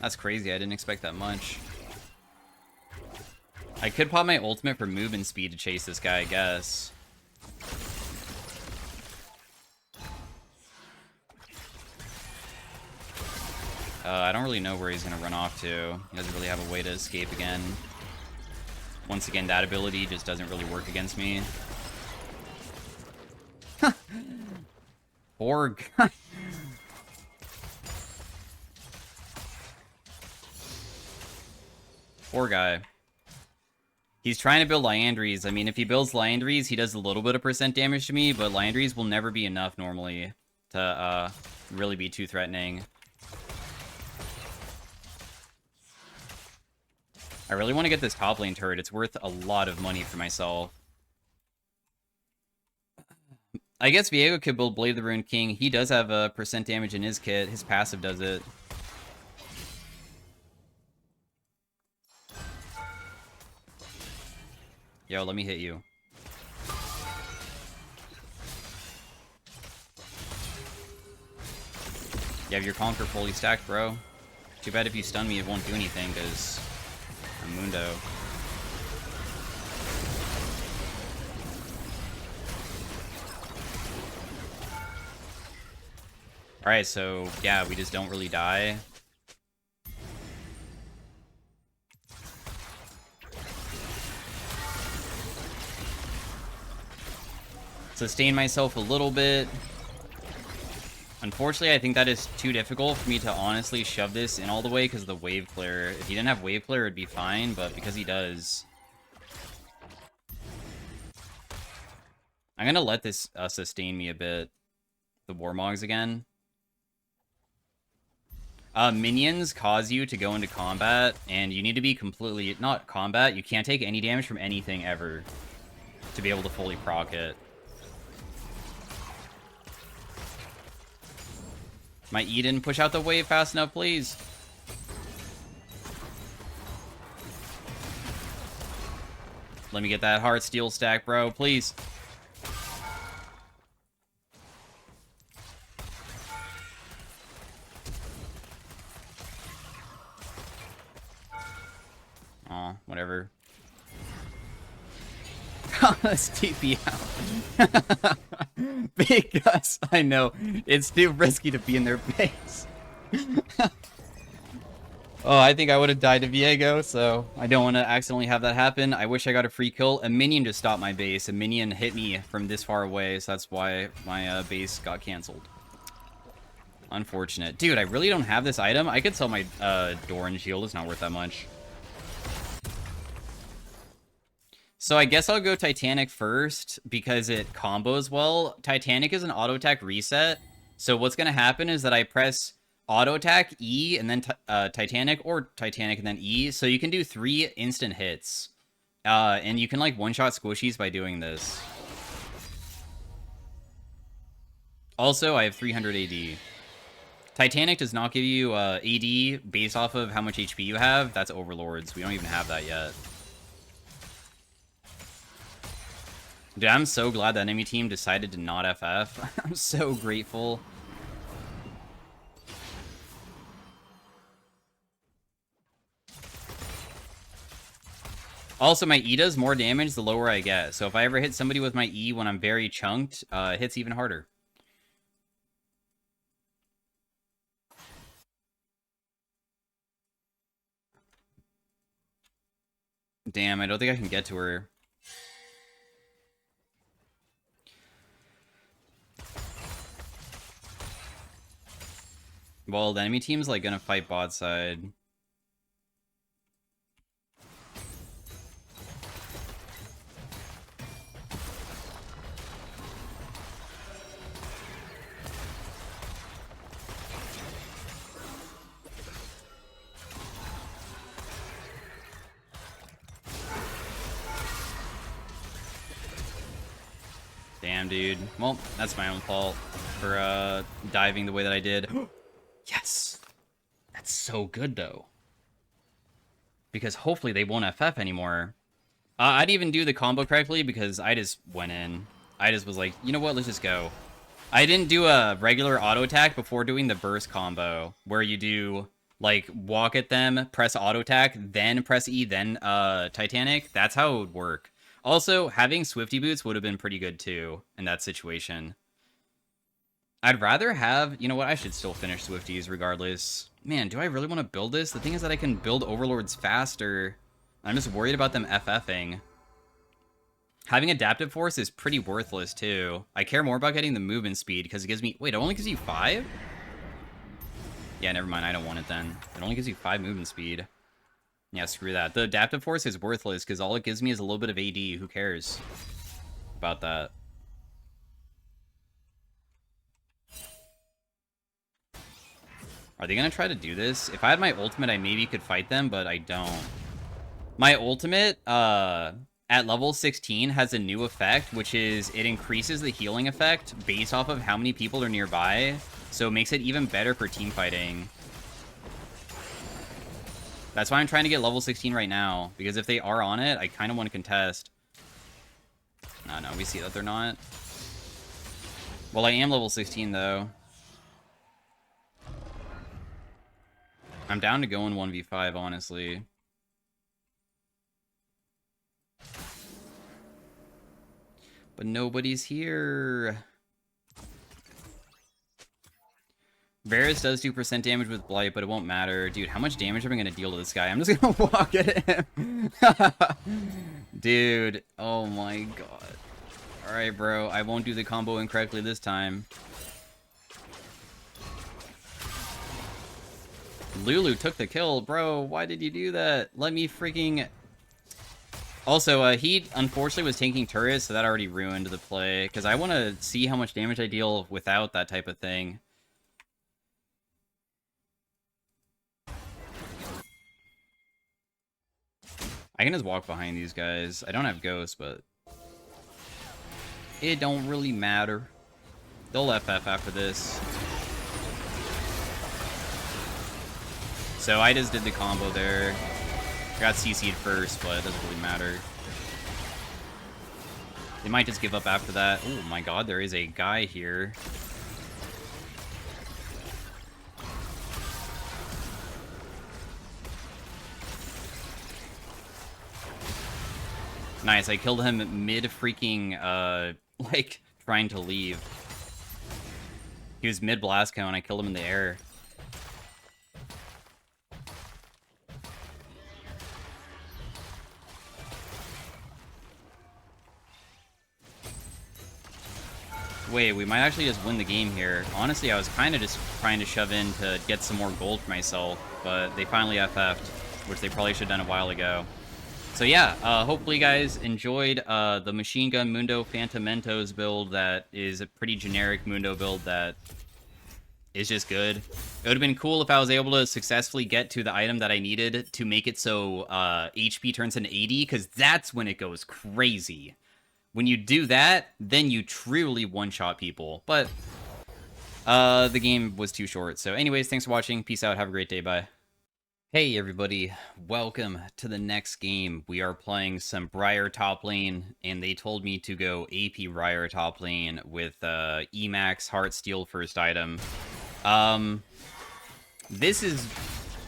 That's crazy, I didn't expect that much. I could pop my ultimate for movement speed to chase this guy, I guess. I don't really know where he's going to run off to. He doesn't really have a way to escape again. Once again, that ability just doesn't really work against me. Poor guy. Poor guy. He's trying to build Liandry's. I mean, if he builds Liandry's, he does a little bit of percent damage to me, but Liandry's will never be enough normally to really be too threatening. I really want to get this top lane turret. It's worth a lot of money for myself. I guess Viego could build Blade of the Ruined King. He does have a percent damage in his kit. His passive does it. Yo, let me hit you. You have your Conquer fully stacked, bro. Too bad if you stun me, it won't do anything, because I'm Mundo. Alright, so, yeah, we just don't really die. Sustain myself a little bit. Unfortunately, I think that is too difficult for me to honestly shove this in all the way because of the wave clear. If he didn't have wave clear, it'd be fine, but because he does... I'm gonna let this sustain me a bit. The Warmogs again. Minions cause you to go into combat, and you need to be completely... Not combat, you can't take any damage from anything ever to be able to fully proc it. My E didn't push out the wave fast enough, please. Let me get that heart steel stack, bro, please. Aw, whatever. Let's TP out. Big Gus, I know. It's too risky to be in their base. Oh, I think I would have died to Viego, so I don't want to accidentally have that happen. I wish I got a free kill. A minion just stopped my base. A minion hit me from this far away, so that's why my base got canceled. Unfortunate. Dude, I really don't have this item. I could sell my Doran shield. It's not worth that much. So I guess I'll go Titanic first because it combos well. Titanic is an auto attack reset. So what's going to happen is that I press auto attack E and then Titanic, or Titanic and then E. So you can do 3 instant hits. And you can like one-shot squishies by doing this. Also, I have 300 AD. Titanic does not give you AD based off of how much HP you have. That's Overlords. We don't even have that yet. Dude, I'm so glad that enemy team decided to not FF. I'm so grateful. Also, my E does more damage the lower I get. So if I ever hit somebody with my E when I'm very chunked, it hits even harder. Damn, I don't think I can get to her. Well, the enemy team's like gonna fight bot side. Damn, dude. Well, that's my own fault for diving the way that I did. Yes! That's so good, though. Because hopefully they won't FF anymore. I didn't even do the combo correctly because I just went in. I just was like, you know what, let's just go. I didn't do a regular auto attack before doing the burst combo, where you do, like, walk at them, press auto attack, then press E, then Titanic. That's how it would work. Also, having Swifty Boots would have been pretty good, too, in that situation. I'd rather have... You know what? I should still finish Swifties regardless. Man, do I really want to build this? The thing is that I can build Overlords faster. I'm just worried about them FFing. Having Adaptive Force is pretty worthless, too. I care more about getting the movement speed, because it gives me... Wait, it only gives you 5? Yeah, never mind. I don't want it, then. It only gives you 5 movement speed. Yeah, screw that. The Adaptive Force is worthless, because all it gives me is a little bit of AD. Who cares about that? Are they going to try to do this? If I had my ultimate, I maybe could fight them, but I don't. My ultimate, at level 16, has a new effect, which is it increases the healing effect based off of how many people are nearby, so it makes it even better for team fighting. That's why I'm trying to get level 16 right now, because if they are on it, I kind of want to contest. No, we see that they're not. Well, I am level 16, though. I'm down to go in 1v5, honestly. But nobody's here. Varus does do % damage with Blight, but it won't matter. Dude, how much damage am I going to deal to this guy? I'm just going to walk at him. Dude, oh my god. Alright, bro. I won't do the combo incorrectly this time. Lulu took the kill. Bro, why did you do that? Let me freaking... Also, he unfortunately was tanking turrets, so that already ruined the play. Because I want to see how much damage I deal without that type of thing. I can just walk behind these guys. I don't have ghosts, but... it don't really matter. They'll FF after this. So I just did the combo there. Got CC'd first, but it doesn't really matter. They might just give up after that. Oh my god, there is a guy here. Nice, I killed him mid-freaking, like, trying to leave. He was mid-blast cone, I killed him in the air. Wait, we might actually just win the game here. Honestly, I was kind of just trying to shove in to get some more gold for myself, but they finally FF'd, which they probably should have done a while ago. So yeah, hopefully you guys enjoyed the Machine Gun Mundo Phantom Mentos build that is a pretty generic Mundo build that is just good. It would have been cool if I was able to successfully get to the item that I needed to make it so HP turns into 80, because that's when it goes crazy. When you do that, then you truly one-shot people. But the game was too short. So anyways, thanks for watching. Peace out. Have a great day. Bye. Hey everybody, welcome to the next game. We are playing some Briar top lane, and they told me to go AP Briar top lane with Emax Heart Steel first item. This is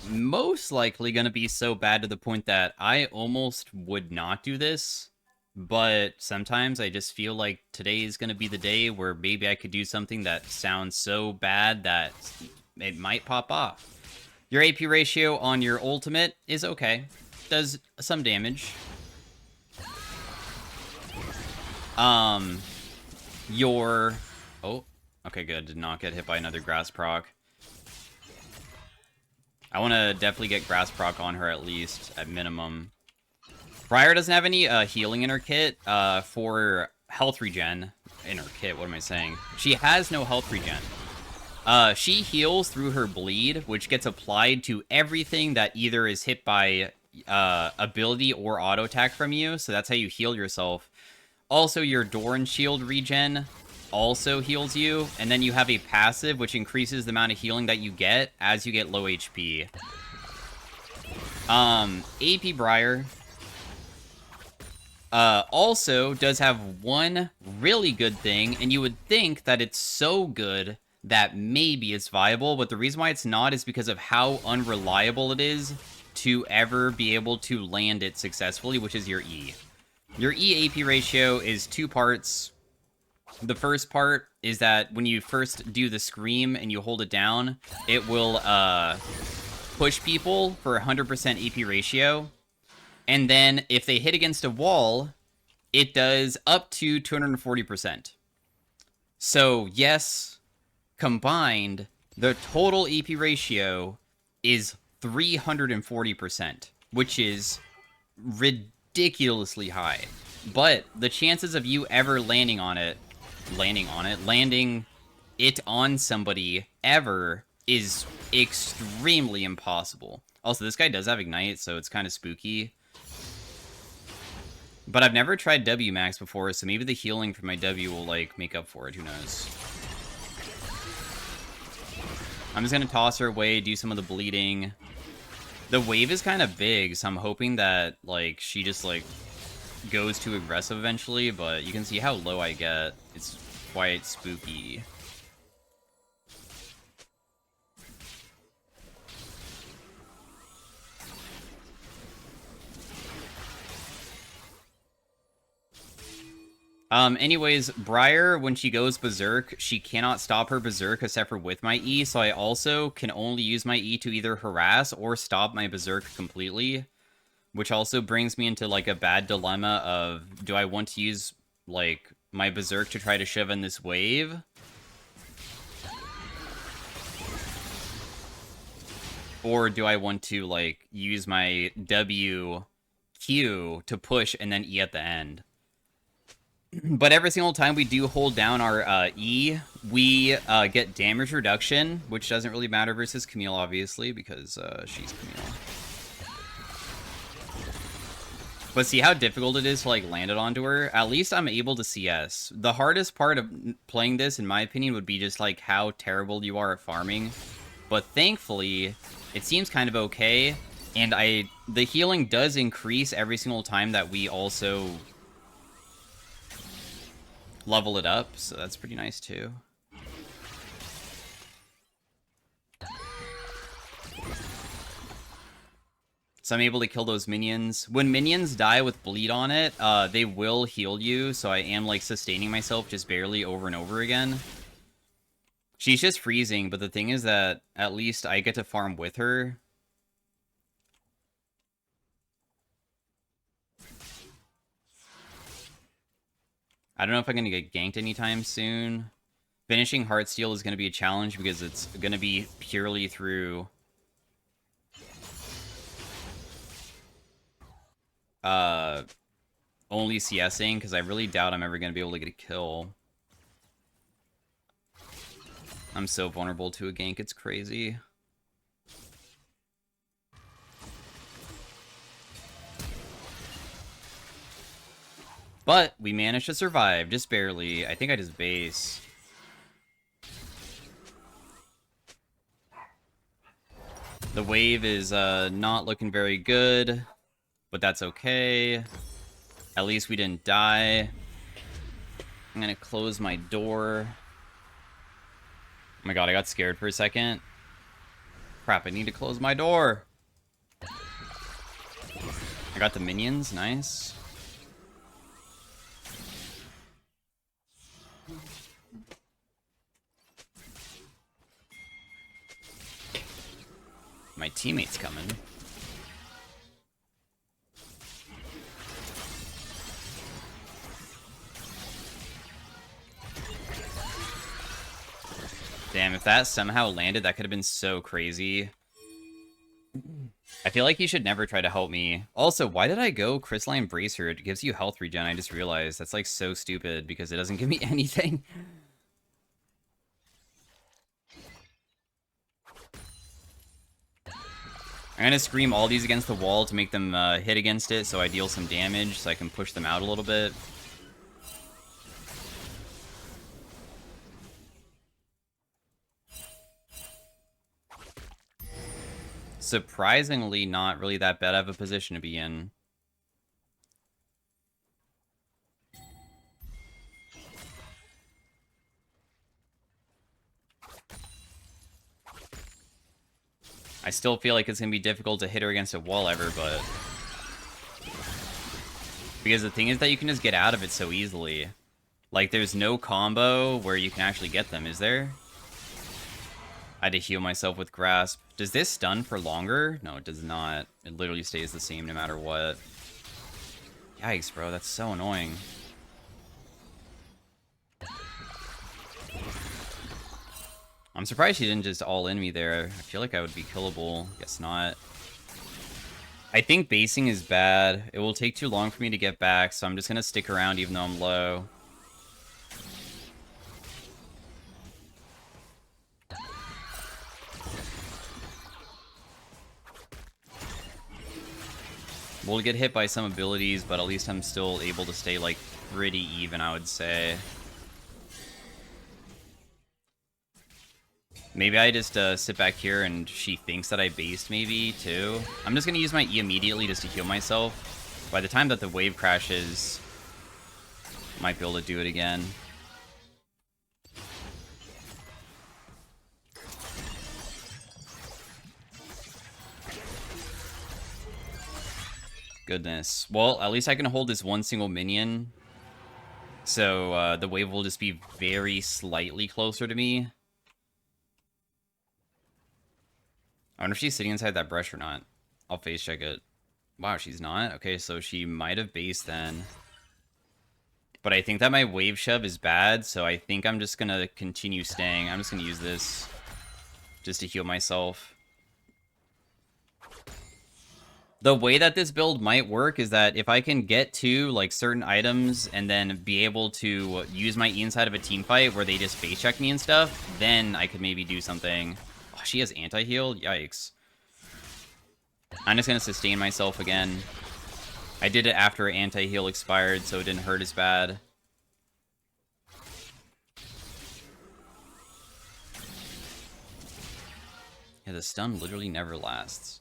most likely going to be so bad to the point that I almost would not do this, but sometimes I just feel like today is going to be the day where maybe I could do something that sounds so bad that it might pop off. Your AP ratio on your ultimate is okay. Does some damage. Your... Oh, okay, good. Did not get hit by another grass proc. I want to definitely get Grass Proc on her at least, at minimum. Briar doesn't have any healing in her kit for health regen. In her kit, what am I saying? She has no health regen. She heals through her bleed, which gets applied to everything that either is hit by ability or auto attack from you. So that's how you heal yourself. Also, your Doran Shield regen also heals you. And then you have a passive, which increases the amount of healing that you get as you get low HP. AP Briar also does have one really good thing, and you would think that it's so good that maybe it's viable, but the reason why it's not is because of how unreliable it is to ever be able to land it successfully, which is your E. Your E AP ratio is 2 parts. The first part is that when you first do the scream and you hold it down, it will push people for 100% AP ratio. And then if they hit against a wall, it does up to 240%. So yes, combined, the total AP ratio is 340%, which is ridiculously high. But the chances of you ever landing it on somebody ever is extremely impossible. Also, this guy does have Ignite, so it's kind of spooky. But I've never tried W max before, so maybe the healing from my W will, like, make up for it. Who knows? I'm just gonna toss her away, do some of the bleeding. The wave is kind of big, so I'm hoping that, like, she just, like, goes too aggressive eventually, but you can see how low I get. It's quite spooky. Anyways, Briar, when she goes Berserk, she cannot stop her Berserk except for with my E, so I also can only use my E to either harass or stop my Berserk completely, which also brings me into, like, a bad dilemma of, do I want to use, like, my Berserk to try to shove in this wave? Or do I want to, like, use my W Q to push and then E at the end? But every single time we do hold down our E, we get damage reduction, which doesn't really matter versus Camille, obviously, because she's Camille. But see how difficult it is to, like, land it onto her? At least I'm able to CS. The hardest part of playing this, in my opinion, would be just, like, how terrible you are at farming. But thankfully, it seems kind of okay. And the healing does increase every single time that we also level it up, so that's pretty nice too. So I'm able to kill those minions. When minions die with bleed on it, they will heal you, so I am, like, sustaining myself just barely over and over again. She's just freezing, but the thing is that at least I get to farm with her. I don't know if I'm going to get ganked anytime soon. Finishing Heartsteel is going to be a challenge because it's going to be purely through only CSing, because I really doubt I'm ever going to be able to get a kill. I'm so vulnerable to a gank, it's crazy. But we managed to survive, just barely. I think I just base. The wave is not looking very good, but that's okay. At least we didn't die. I'm gonna close my door. Oh my god, I got scared for a second. Crap, I need to close my door. I got the minions, nice. My teammate's coming. Damn, if that somehow landed, that could have been so crazy. feel like he should never try to help me. Also, why did I go Crystalline Bracer? It gives you health regen, I just realized. That's like so stupid because it doesn't give me anything. I'm gonna scream all these against the wall to make them hit against it so I deal some damage so I can push them out a little bit. Surprisingly, not really that bad of a position to be in. I still feel like it's going to be difficult to hit her against a wall ever, but... Because the thing is that you can just get out of it so easily. Like, there's no combo where you can actually get them, is there? I had to heal myself with Grasp. Does this stun for longer? No, it does not. It literally stays the same no matter what. Yikes, bro. That's so annoying. I'm surprised she didn't just all-in me there. I feel like I would be killable. Guess not. I think basing is bad. It will take too long for me to get back, so I'm just going to stick around even though I'm low. We'll get hit by some abilities, but at least I'm still able to stay, like, pretty even, I would say. Maybe I just sit back here and she thinks that I based, maybe, too. I'm just going to use my E immediately just to heal myself. By the time that the wave crashes, I might be able to do it again. Goodness. Well, at least I can hold this one single minion. So the wave will just be very slightly closer to me. I wonder if she's sitting inside that brush or not. I'll face check it. Wow, she's not? Okay, so she might have based then. But I think that my wave shove is bad, so I think I'm just going to continue staying. I'm just going to use this just to heal myself. The way that this build might work is that if I can get to like certain items and then be able to use my E inside of a team fight where they just face check me and stuff, then I could maybe do something. Oh, she has anti-heal? Yikes. I'm just going to sustain myself again. I did it after anti-heal expired, so it didn't hurt as bad. Yeah, the stun literally never lasts.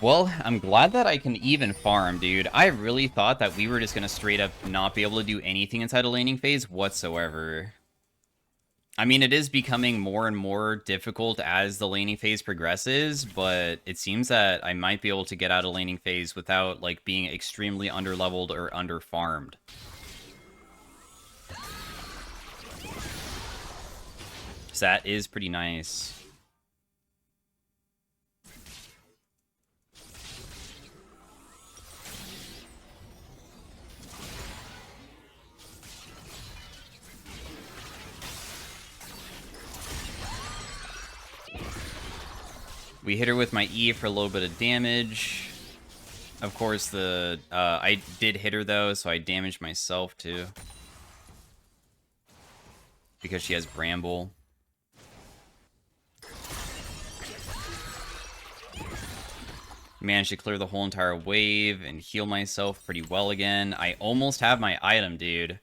Well, I'm glad that I can even farm, dude. I really thought that we were just going to straight up not be able to do anything inside a laning phase whatsoever. I mean, it is becoming more and more difficult as the laning phase progresses, but it seems that I might be able to get out of laning phase without, like, being extremely underleveled or underfarmed. So that is pretty nice. We hit her with my E for a little bit of damage. Of course, I did hit her, though, so I damaged myself, too. Because she has Bramble. Managed to clear the whole entire wave and heal myself pretty well again. I almost have my item, dude.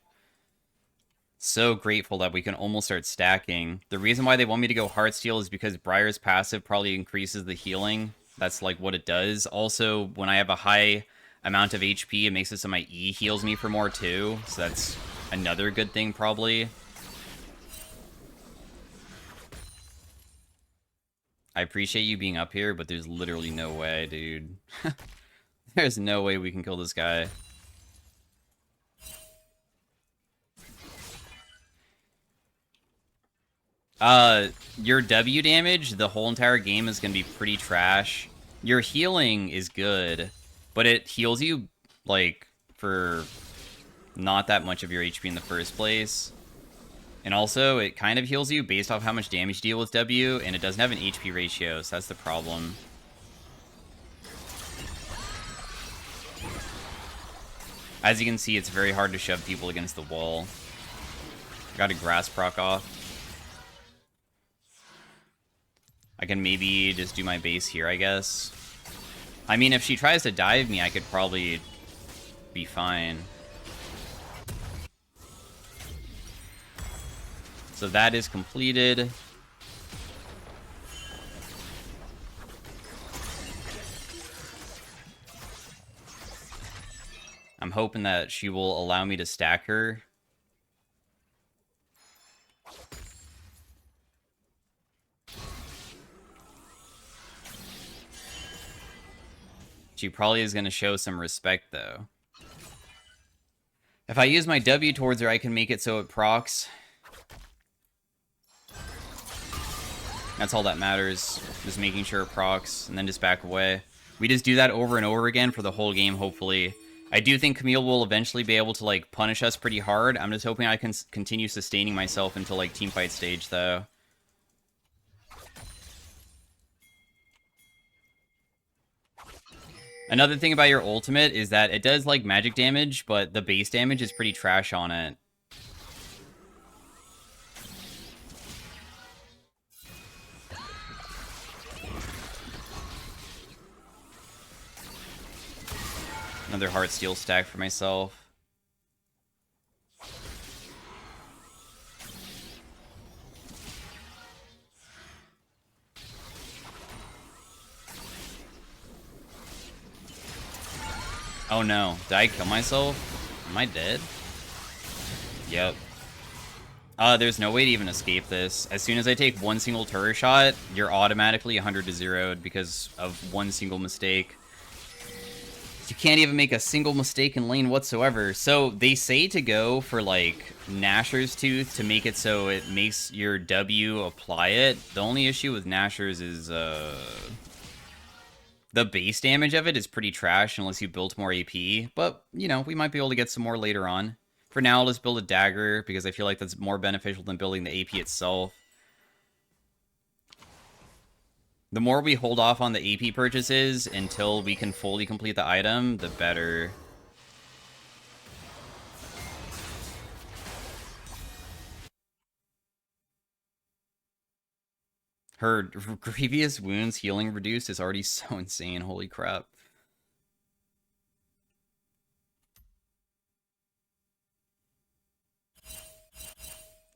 So grateful that we can almost start stacking. The reason why they want me to go Heartsteel is because Briar's passive probably increases the healing. That's like what it does. Also, when I have a high amount of HP, it makes it so my E heals me for more too. So that's another good thing probably. I appreciate you being up here, but there's literally no way, dude. There's no way we can kill this guy. Your W damage, the whole entire game is going to be pretty trash. Your healing is good, but it heals you, like, for not that much of your HP in the first place. And also, it kind of heals you based off how much damage you deal with W, and it doesn't have an HP ratio, so that's the problem. As you can see, it's very hard to shove people against the wall. Got a grass proc off. I can maybe just do my base here, I guess. I mean, if she tries to dive me, I could probably be fine. So that is completed. I'm hoping that she will allow me to stack her. She probably is going to show some respect, though. If I use my W towards her, I can make it so it procs. That's all that matters. Just making sure it procs, and then just back away. We just do that over and over again for the whole game, hopefully. I do think Camille will eventually be able to, like, punish us pretty hard. I'm just hoping I can continue sustaining myself until, like, teamfight stage, though. Another thing about your ultimate is that it does, like, magic damage, but the base damage is pretty trash on it. Another Heartsteel stack for myself. Oh no, did I kill myself? Am I dead? Yep. There's no way to even escape this. As soon as I take one single turret shot, you're automatically 100 to 0'd because of one single mistake. You can't even make a single mistake in lane whatsoever. So they say to go for, like, Nashor's Tooth to make it so it makes your W apply it. The only issue with Nashor's is, the base damage of it is pretty trash unless you built more AP. But, you know, we might be able to get some more later on. For now, let's build a dagger because I feel like that's more beneficial than building the AP itself. The more we hold off on the AP purchases until we can fully complete the item, the better. Her grievous wounds healing reduced is already so insane. Holy crap.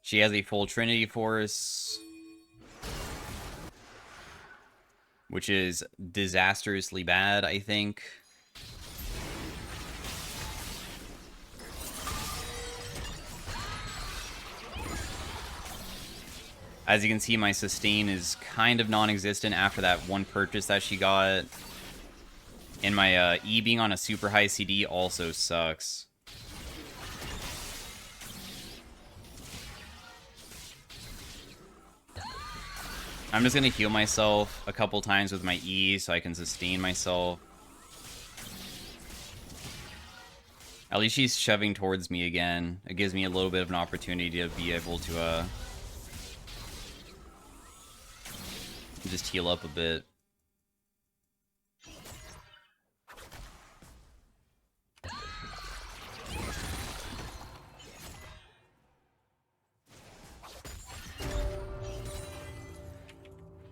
She has a full Trinity Force, which is disastrously bad, I think. As you can see, my sustain is kind of non-existent after that one purchase that she got. And my E being on a super high CD also sucks. I'm just going to heal myself a couple times with my E so I can sustain myself. At least she's shoving towards me again. It gives me a little bit of an opportunity to be able to just heal up a bit.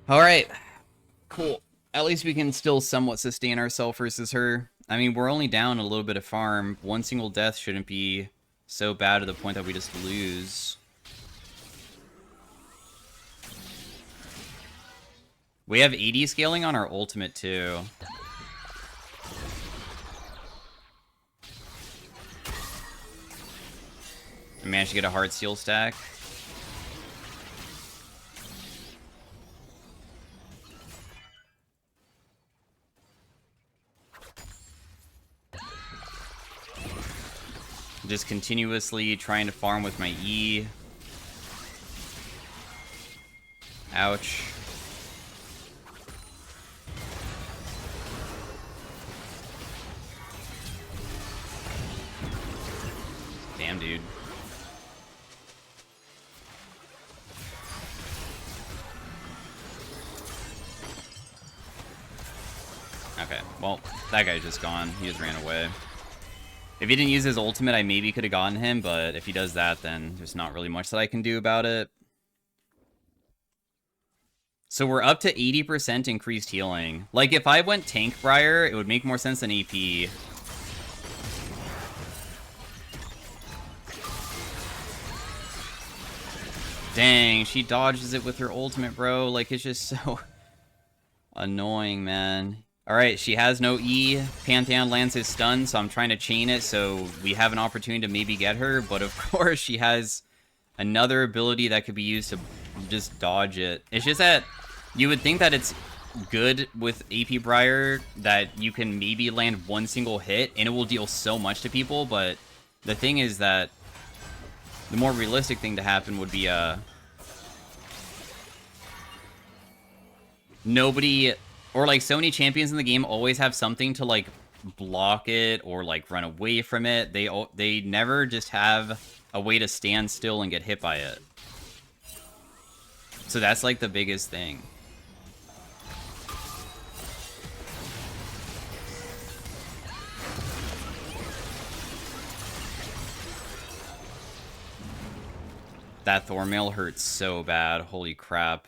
Alright. Cool. At least we can still somewhat sustain ourselves versus her. I mean, we're only down a little bit of farm. One single death shouldn't be so bad to the point that we just lose. We have 80 scaling on our ultimate, too. I managed to get a Heartsteel stack. Just continuously trying to farm with my E. Ouch. Damn, dude. Okay, well, that guy's just gone. He just ran away. If he didn't use his ultimate, I maybe could have gotten him, but if he does that, then there's not really much that I can do about it. So we're up to 80% increased healing. Like, if I went tank Briar, it would make more sense than AP. Dang, she dodges it with her ultimate, bro. Like, it's just so annoying, man. Alright, she has no E. Pantheon lands his stun, so I'm trying to chain it so we have an opportunity to maybe get her. But of course, she has another ability that could be used to just dodge it. It's just that you would think that it's good with AP Briar that you can maybe land one single hit and it will deal so much to people, but the thing is that the more realistic thing to happen would be nobody, or like so many champions in the game always have something to like block it or like run away from it. They never just have a way to stand still and get hit by it. So that's like the biggest thing. That Thornmail hurts so bad. Holy crap.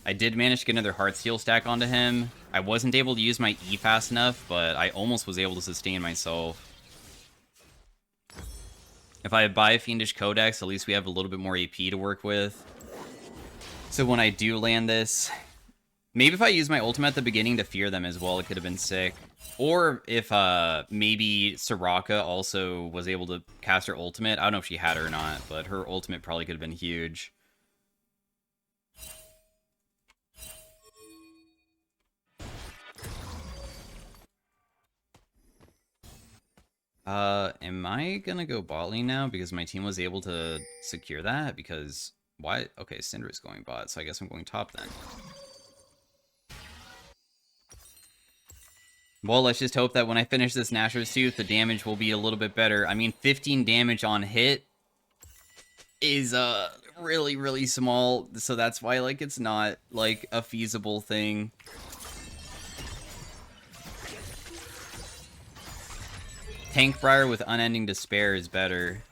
I did manage to get another Heartsteel stack onto him. I wasn't able to use my E fast enough, but I almost was able to sustain myself. If I buy a Fiendish Codex, at least we have a little bit more AP to work with. So when I do land this, maybe if I use my ultimate at the beginning to fear them as well, it could have been sick. Or if maybe Soraka also was able to cast her ultimate. I don't know if she had her or not, but her ultimate probably could have been huge. Am I gonna go bot lane now because my team was able to secure that? Because why? Okay, Syndra is going bot, so I guess I'm going top then. Well, let's just hope that when I finish this Nashor's Tooth, the damage will be a little bit better. I mean, 15 damage on hit is really, really small, so that's why like it's not like a feasible thing. Tank Briar with Unending Despair is better.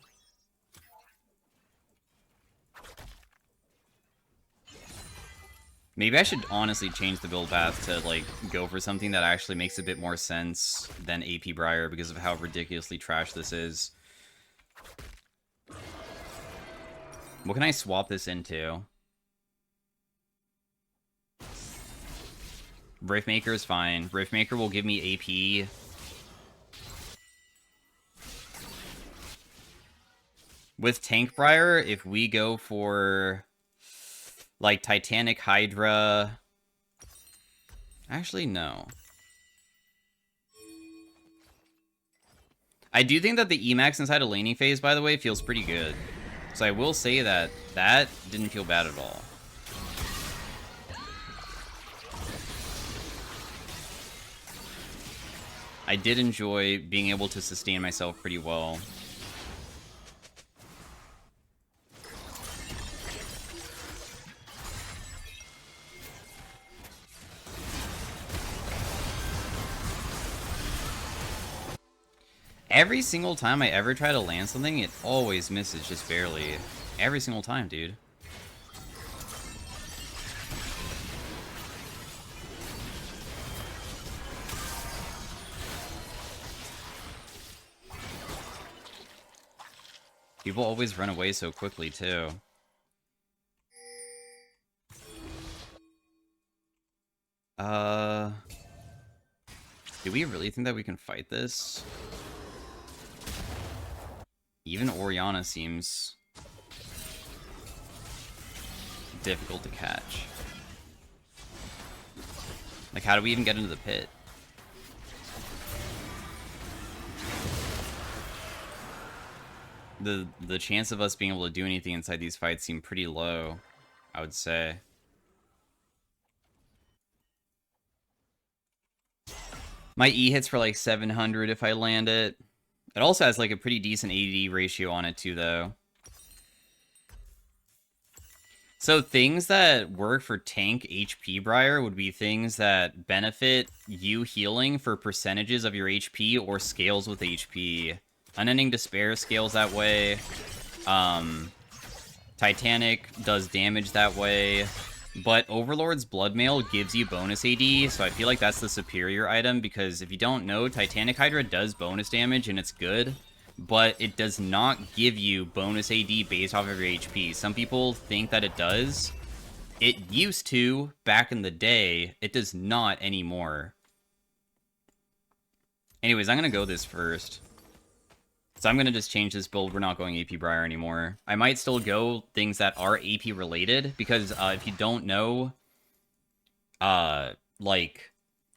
Maybe I should honestly change the build path to like go for something that actually makes a bit more sense than AP Briar because of how ridiculously trash this is. What can I swap this into? Riftmaker is fine. Riftmaker will give me AP. With Tank Briar, if we go for like Titanic Hydra... Actually, no. I do think that the Emax inside a laning phase, by the way, feels pretty good. So I will say that that didn't feel bad at all. I did enjoy being able to sustain myself pretty well. Every single time I ever try to land something, it always misses just barely. Every single time, dude. People always run away so quickly, too. Do we really think that we can fight this? Even Orianna seems difficult to catch. Like, how do we even get into the pit? The chance of us being able to do anything inside these fights seem pretty low, I would say. My E hits for like 700 if I land it. It also has like a pretty decent AD ratio on it too, though. So things that work for tank HP Briar would be things that benefit you healing for percentages of your HP or scales with HP. Unending Despair scales that way. Titanic does damage that way. But Overlord's Bloodmail gives you bonus AD, so I feel like that's the superior item, because if you don't know, Titanic Hydra does bonus damage, and it's good, but it does not give you bonus AD based off of your HP. Some people think that it does. It used to, back in the day. It does not anymore. Anyways, I'm going to go this first. So I'm going to just change this build. We're not going AP Briar anymore. I might still go things that are AP related, because if you don't know, like,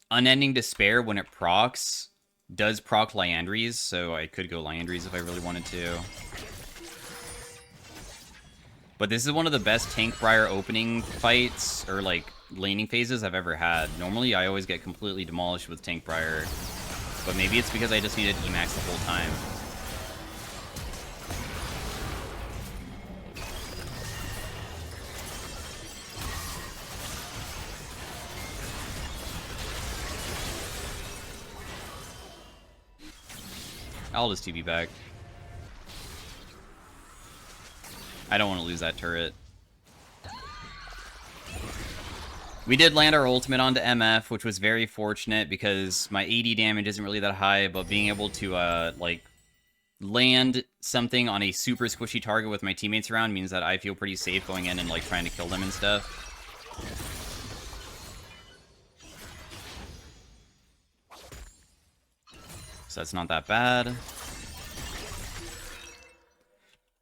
Unending Despair, when it procs, does proc Liandry's, so I could go Liandry's if I really wanted to. But this is one of the best tank Briar opening fights, or, like, laning phases I've ever had. Normally, I always get completely demolished with tank Briar, but maybe it's because I just needed Emax the whole time. I'll just TP back. I don't want to lose that turret. We did land our ultimate onto MF, which was very fortunate because my AD damage isn't really that high, but being able to, like, land something on a super squishy target with my teammates around means that I feel pretty safe going in and, like, trying to kill them and stuff. So that's not that bad.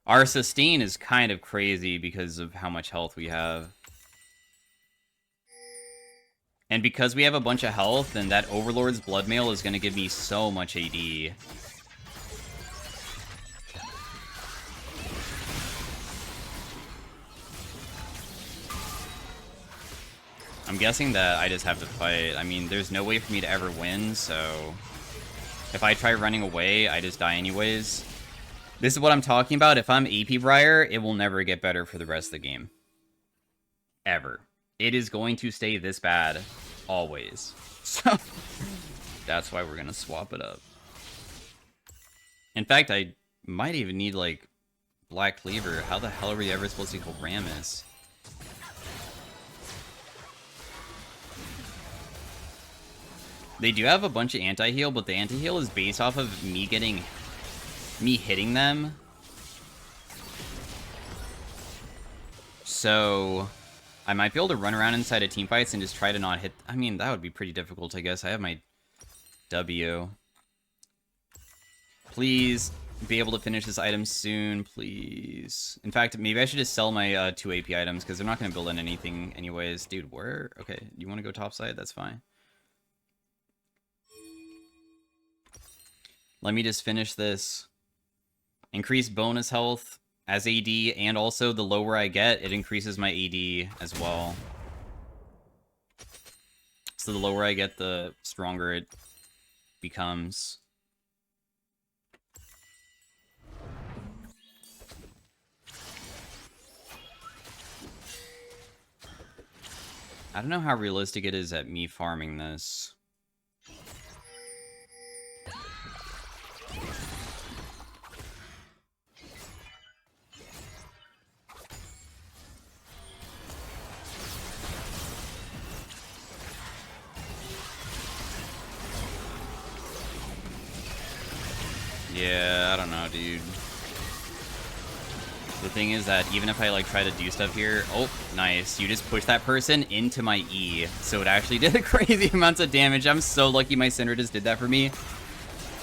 Our sustain is kind of crazy because of how much health we have. And because we have a bunch of health, then that Overlord's Bloodmail is going to give me so much AD. I'm guessing that I just have to fight. I mean, there's no way for me to ever win, so if I try running away, I just die anyways. This is what I'm talking about. If I'm AP Briar, it will never get better for the rest of the game. Ever. It is going to stay this bad. Always. So, that's why we're going to swap it up. In fact, I might even need, like, Black Cleaver. How the hell are we ever supposed to kill Rammus? They do have a bunch of anti-heal, but the anti-heal is based off of me hitting them. So I might be able to run around inside of teamfights and just try to not hit. I mean, that would be pretty difficult, I guess. I have my W. Please be able to finish this item soon, please. In fact, maybe I should just sell my 2 AP items, because they're not going to build in anything anyways. Dude, where? Okay, you want to go topside? That's fine. Let me just finish this. Increase bonus health as AD, and also the lower I get, it increases my AD as well. So the lower I get, the stronger it becomes. I don't know how realistic it is at me farming this. Yeah, I don't know, dude. The thing is that even if I, like, try to do stuff here... Oh, nice. You just push that person into my E. So it actually did crazy amounts of damage. I'm so lucky my Cinder just did that for me.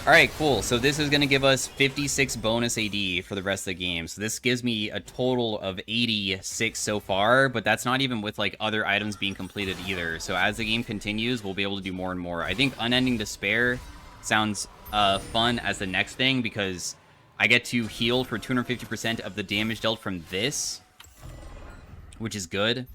Alright, cool. So this is going to give us 56 bonus AD for the rest of the game. So this gives me a total of 86 so far, but that's not even with, like, other items being completed either. So as the game continues, we'll be able to do more and more. I think Unending Despair sounds fun as the next thing, because I get to heal for 250% of the damage dealt from this, which is good.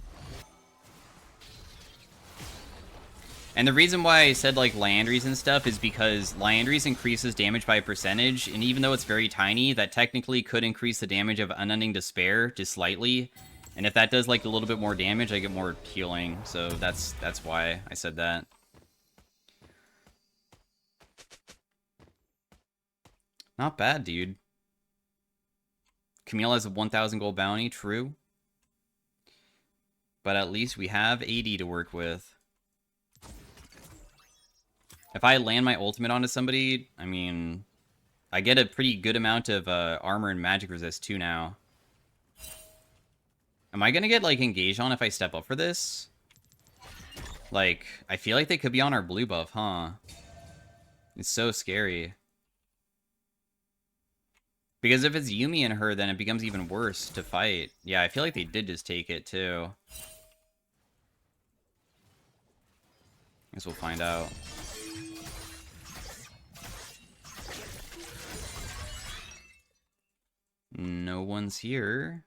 And the reason why I said, like, Liandry's and stuff is because Liandry's increases damage by a percentage, and even though it's very tiny, that technically could increase the damage of Unending Despair just slightly. And if that does like a little bit more damage, I get more healing. So that's why I said that. Not bad, dude. Camille has a 1,000 gold bounty, true. But at least we have AD to work with. If I land my ultimate onto somebody, I mean, I get a pretty good amount of armor and magic resist too now. Am I gonna get like engaged on if I step up for this? Like, I feel like they could be on our blue buff, huh? It's so scary. Because if it's Yumi and her, then it becomes even worse to fight. Yeah, I feel like they did just take it too. Guess we'll find out. No one's here.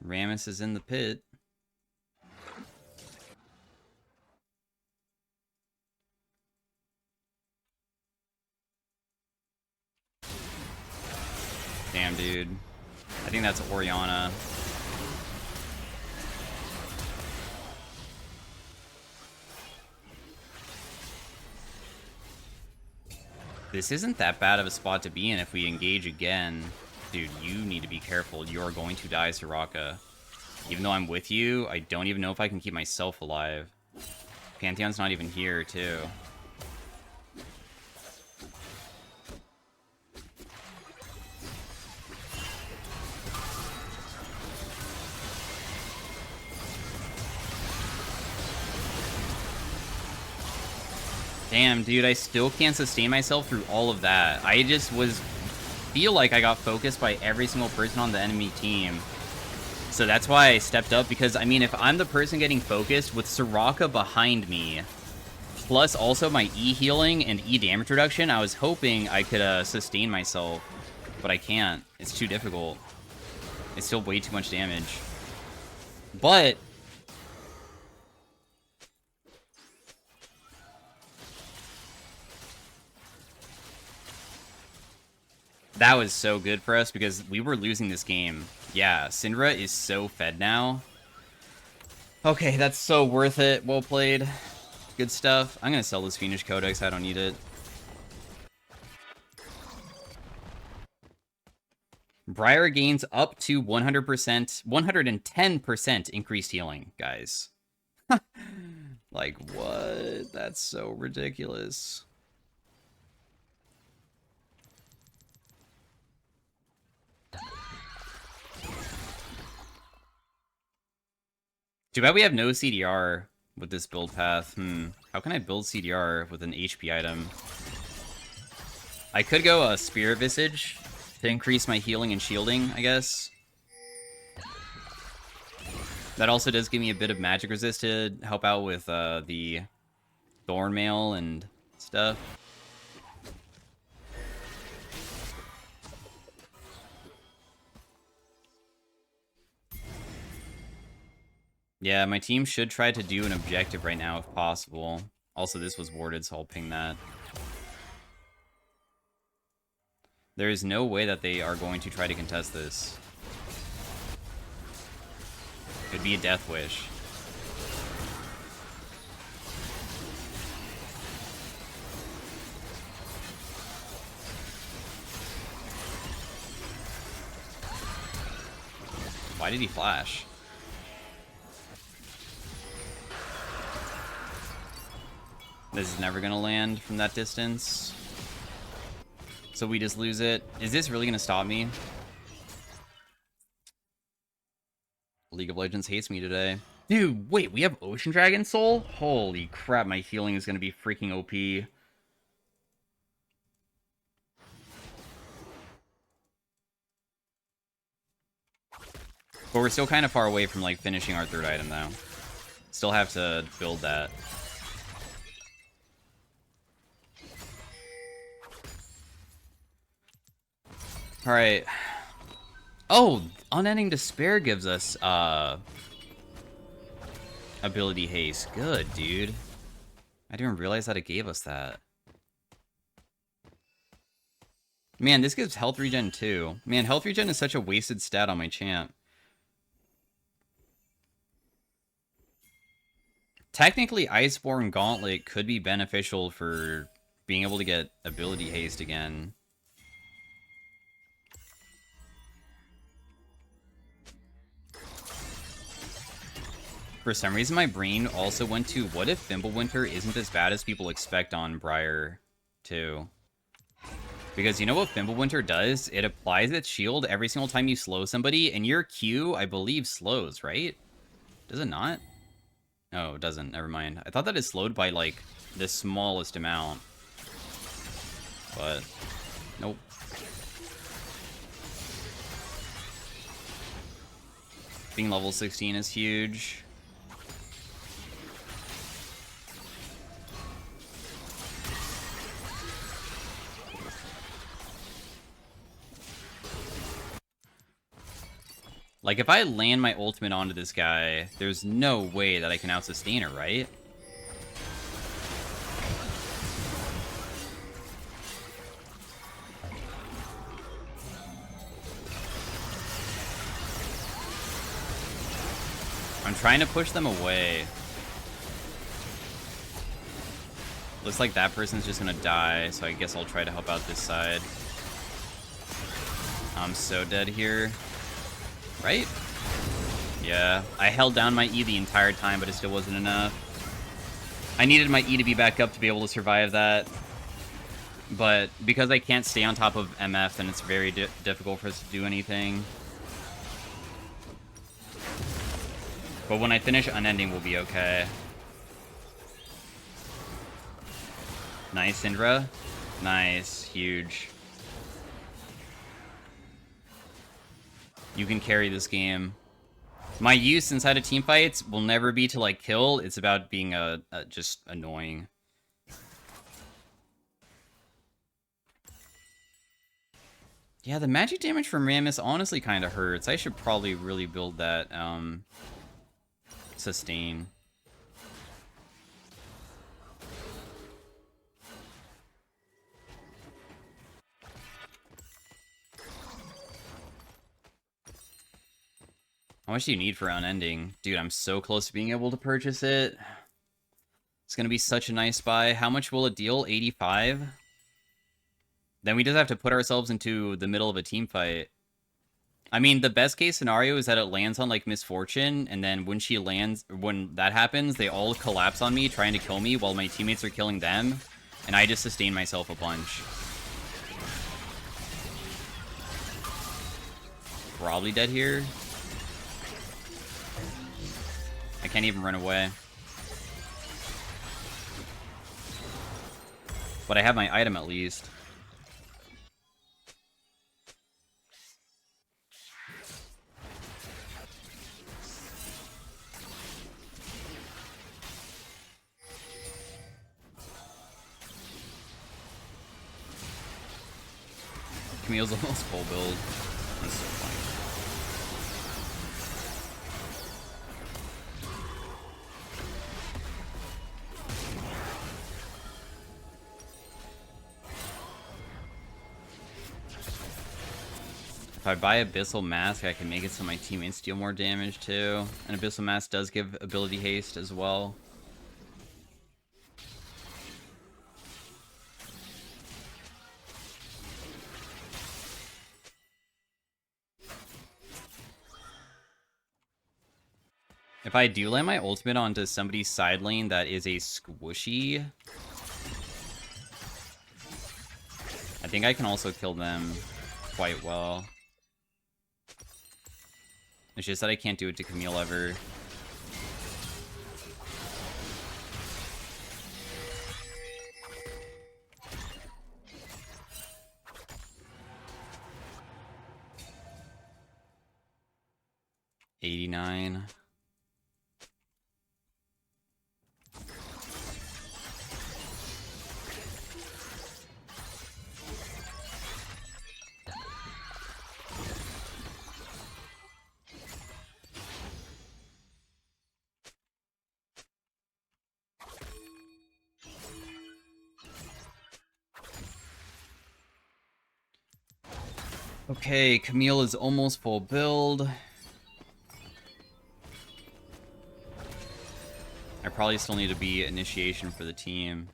Rammus is in the pit. Damn, dude. I think that's Orianna. This isn't that bad of a spot to be in if we engage again. Dude, you need to be careful. You're going to die, Soraka. Even though I'm with you, I don't even know if I can keep myself alive. Pantheon's not even here, too. Damn, dude, I still can't sustain myself through all of that. I just feel like I got focused by every single person on the enemy team. So that's why I stepped up, because, I mean, if I'm the person getting focused with Soraka behind me, plus also my E healing and E damage reduction, I was hoping I could sustain myself. But I can't. It's too difficult. It's still way too much damage. But that was so good for us because we were losing this game. Yeah, Syndra is so fed now. Okay, that's so worth it. Well played. Good stuff. I'm gonna sell this Fiendish Codex. I don't need it. Briar gains up to 100%, 110% increased healing, guys. Like, what? That's so ridiculous. Too bad we have no CDR with this build path. How can I build CDR with an HP item? I could go a Spirit Visage to increase my healing and shielding, I guess. That also does give me a bit of magic resist to help out with the Thorn Mail and stuff. Yeah, my team should try to do an objective right now if possible. Also, this was warded, so I'll ping that. There is no way that they are going to try to contest this. Could be a death wish. Why did he flash? This is never gonna land from that distance. So we just lose it. Is this really gonna stop me? League of Legends hates me today. Dude, wait, we have Ocean Dragon Soul? Holy crap, my healing is gonna be freaking OP. But we're still kind of far away from, like, finishing our third item, though. Still have to build that. Alright. Oh, Unending Despair gives us, ability haste. Good, dude. I didn't realize that it gave us that. Man, this gives health regen too. Man, health regen is such a wasted stat on my champ. Technically, Iceborne Gauntlet could be beneficial for being able to get ability haste again. For some reason, my brain also went to, what if Fimbulwinter isn't as bad as people expect on Briar, too? Because you know what Fimbulwinter does? It applies its shield every single time you slow somebody, and your Q, I believe, slows, right? Does it not? Oh, it doesn't. Never mind. I thought that it slowed by, like, the smallest amount. But, nope. Being level 16 is huge. Like, if I land my ultimate onto this guy, there's no way that I can out-sustain her, right? I'm trying to push them away. Looks like that person's just gonna die, so I guess I'll try to help out this side. I'm so dead here. Right? Yeah, I held down my E the entire time, but it still wasn't enough. I needed my E to be back up to be able to survive that. But because I can't stay on top of MF, then it's very difficult for us to do anything. But when I finish Unending, we'll be okay. Nice, Syndra. Nice. Huge. You can carry this game. My use inside of teamfights will never be to, like, kill. It's about being just annoying. Yeah, the magic damage from Rammus honestly kind of hurts. I should probably really build that sustain. How much do you need for Unending? Dude, I'm so close to being able to purchase it. It's going to be such a nice buy. How much will it deal? 85? Then we just have to put ourselves into the middle of a team fight. I mean, the best case scenario is that it lands on, like, Misfortune, and then when she lands, when that happens, they all collapse on me, trying to kill me while my teammates are killing them, and I just sustain myself a bunch. Probably dead here. I can't even run away. But I have my item at least. Camille's almost full build. That's so funny. If I buy Abyssal Mask, I can make it so my teammates deal more damage too. And Abyssal Mask does give ability haste as well. If I do land my ultimate onto somebody's side lane that is a squishy, I think I can also kill them quite well. It's just that I can't do it to Camille ever. $89. Okay, Camille is almost full build. I probably still need to be initiation for the team.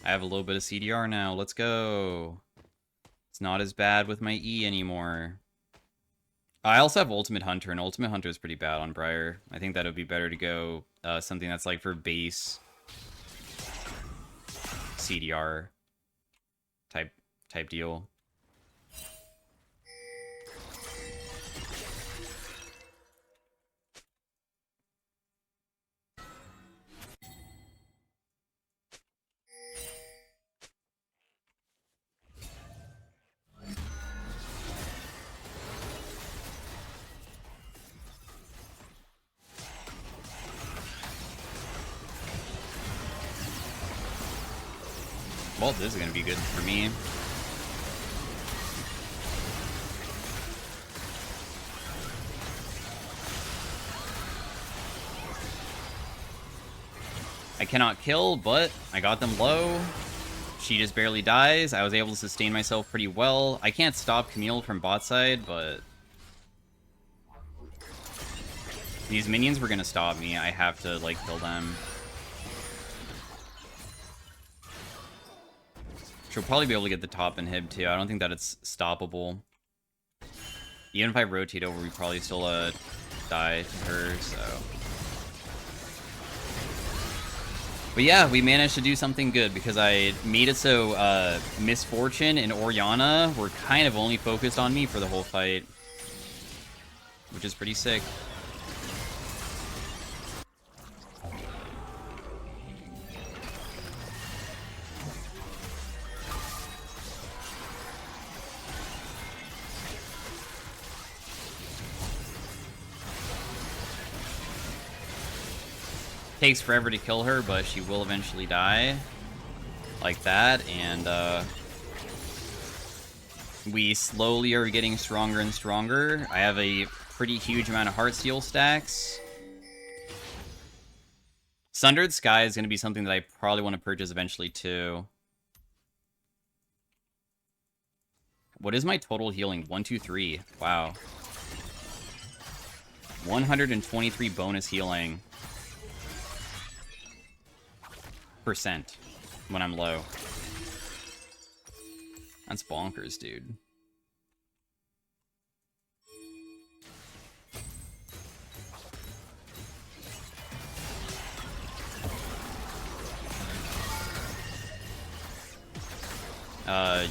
I have a little bit of CDR now. Let's go. It's not as bad with my E anymore. I also have Ultimate Hunter, and Ultimate Hunter is pretty bad on Briar. I think that would be better to go something that's like for base CDR type deal. Well, this is going to be good for me. I cannot kill, but I got them low. She just barely dies. I was able to sustain myself pretty well. I can't stop Camille from bot side, but these minions were going to stop me. I have to, like, kill them. She'll probably be able to get the top inhib too. I don't think that it's stoppable. Even if I rotate over, we probably still die to her, so. But yeah, we managed to do something good because I made it so Misfortune and Orianna were kind of only focused on me for the whole fight, which is pretty sick. Takes forever to kill her, but she will eventually die. Like that, and we slowly are getting stronger and stronger. I have a pretty huge amount of Heartsteel stacks. Sundered Sky is going to be something that I probably want to purchase eventually too. What is my total healing? 123. Wow. 123 bonus healing. Percent when I'm low. That's bonkers, dude.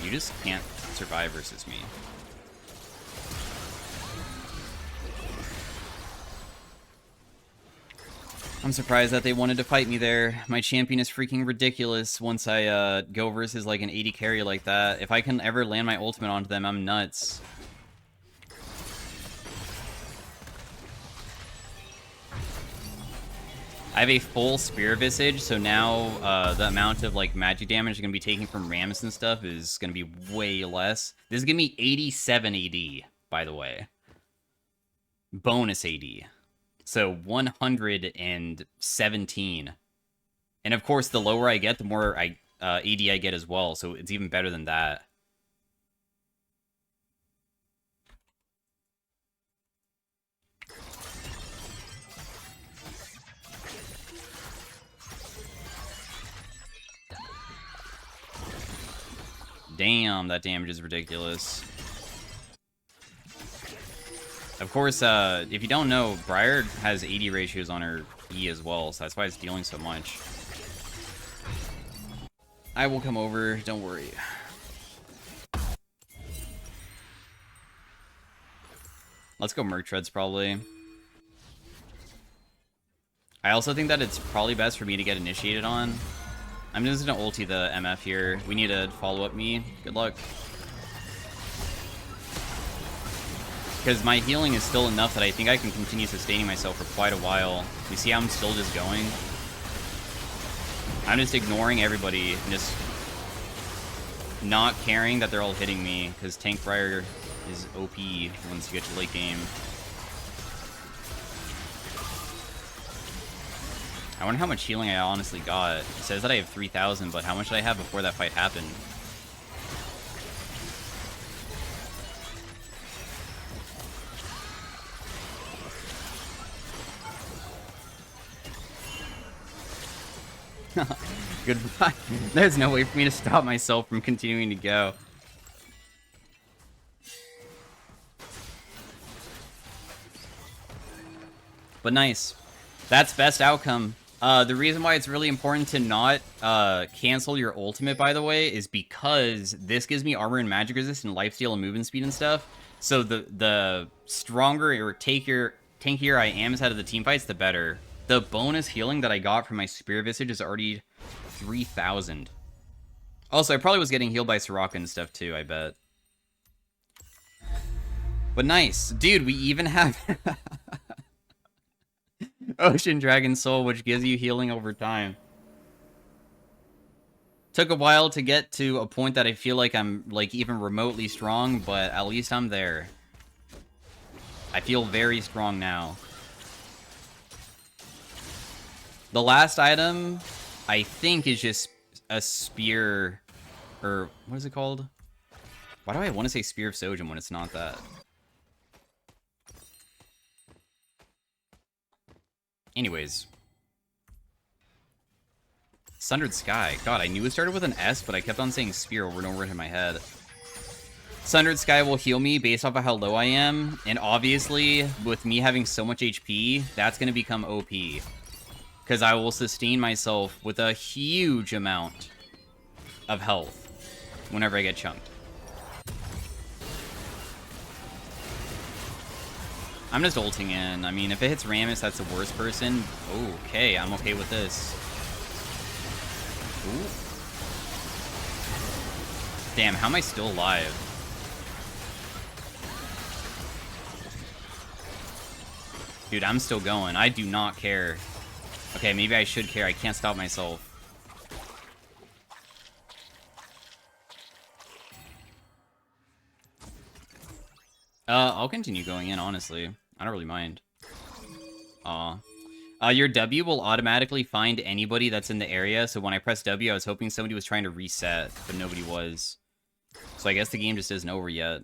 You just can't survive versus me. I'm surprised that they wanted to fight me there. My champion is freaking ridiculous once I go versus like an 80 carry like that. If I can ever land my ultimate onto them, I'm nuts. I have a full Spear Visage, so now the amount of like magic damage I'm going to be taking from Rammus and stuff is going to be way less. This is giving me 87 AD, by the way. Bonus AD. So 117. And of course, the lower I get, the more AD I get as well. So it's even better than that. Damn, that damage is ridiculous. Of course, if you don't know, Briar has 80 ratios on her E as well, so that's why it's dealing so much. I will come over, don't worry. Let's go Merc Treads, probably. I also think that it's probably best for me to get initiated on. I'm just gonna ulti the MF here. We need to follow up me. Good luck. Because my healing is still enough that I think I can continue sustaining myself for quite a while. You see how I'm still just going? I'm just ignoring everybody and just not caring that they're all hitting me, because Tank Briar is OP once you get to late game. I wonder how much healing I honestly got. It says that I have 3,000, but how much did I have before that fight happened? Goodbye. There's no way for me to stop myself from continuing to go. But nice. That's best outcome. The reason why it's really important to not cancel your ultimate, by the way, is because this gives me armor and magic resist and lifesteal and movement speed and stuff. So the stronger or tankier I am inside of the team fights, the better. The bonus healing that I got from my Spear Visage is already 3,000. Also, I probably was getting healed by Soraka and stuff too, I bet. But nice. Dude, we even have... Ocean Dragon Soul, which gives you healing over time. Took a while to get to a point that I feel like I'm, like, even remotely strong, but at least I'm there. I feel very strong now. The last item, I think, is just a spear, or what is it called? Why do I want to say Spear of Sojin when it's not that? Anyways. Sundered Sky. God, I knew it started with an S, but I kept on saying Spear over and over in my head. Sundered Sky will heal me based off of how low I am, and obviously, with me having so much HP, that's going to become OP. Because I will sustain myself with a huge amount of health whenever I get chunked. I'm just ulting in. I mean, if it hits Rammus, that's the worst person. Okay, I'm okay with this. Ooh. Damn, how am I still alive? Dude, I'm still going. I do not care. Okay, maybe I should care. I can't stop myself. I'll continue going in, honestly. I don't really mind. Aw. Your W will automatically find anybody that's in the area, so when I press W, I was hoping somebody was trying to reset, but nobody was. So I guess the game just isn't over yet.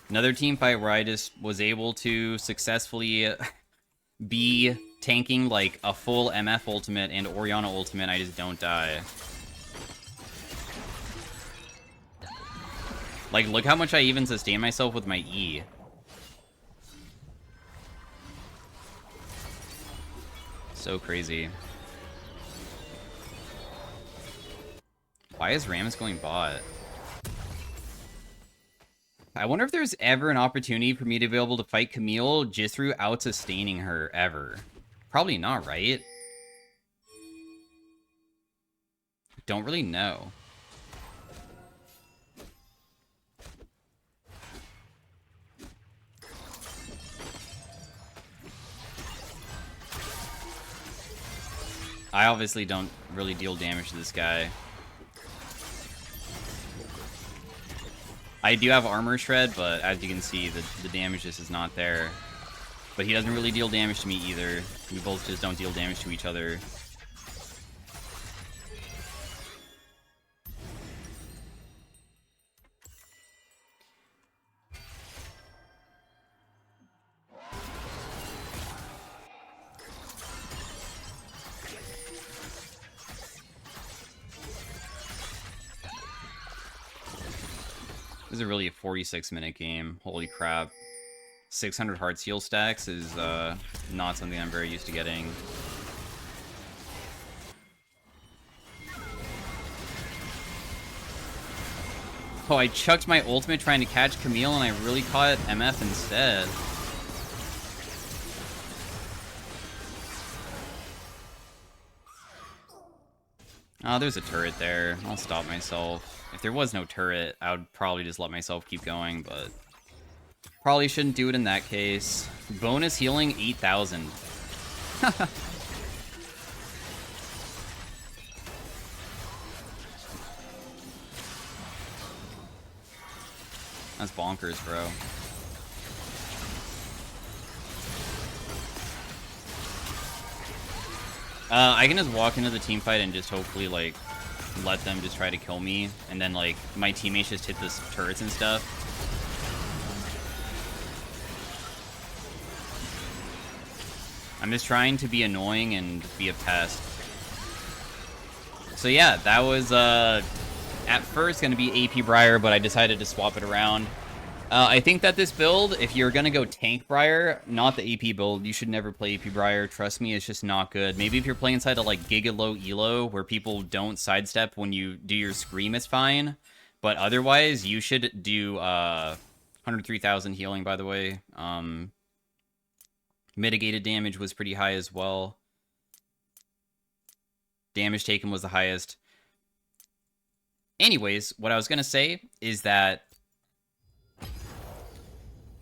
Another team fight where I just was able to successfully be tanking like a full MF ultimate and Orianna ultimate, I just don't die. Like, look how much I even sustain myself with my E. So crazy. Why is Rammus going bot? I wonder if there's ever an opportunity for me to be able to fight Camille just through out-sustaining her, ever. Probably not, right? Don't really know. I obviously don't really deal damage to this guy. I do have armor shred, but as you can see, the damage just is not there. But he doesn't really deal damage to me either. We both just don't deal damage to each other. This is really a 46-minute game. Holy crap. 600 heart seal stacks is not something I'm very used to getting. Oh, I chucked my ultimate trying to catch Camille and I really caught MF instead. Oh, there's a turret there. I'll stop myself. If there was no turret, I would probably just let myself keep going, but probably shouldn't do it in that case. Bonus healing 8,000. That's bonkers, bro. I can just walk into the team fight and just hopefully, like, let them just try to kill me, and then, like, my teammates just hit the turrets and stuff. I'm just trying to be annoying and be a pest. So yeah, that was at first going to be AP Briar, but I decided to swap it around. I think that this build, if you're going to go tank Briar, not the AP build, you should never play AP Briar. Trust me, it's just not good. Maybe if you're playing inside of like Giga Low Elo, where people don't sidestep when you do your Scream, it's fine. But otherwise, you should do 103,000 healing, by the way. Mitigated damage was pretty high as well. Damage taken was the highest. Anyways, what I was going to say is that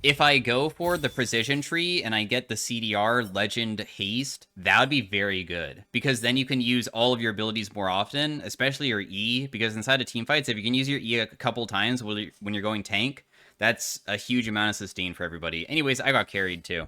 if I go for the precision tree and I get the CDR Legend Haste, that would be very good. Because then you can use all of your abilities more often, especially your E. Because inside of teamfights, if you can use your E a couple times when you're going tank, that's a huge amount of sustain for everybody. Anyways, I got carried too.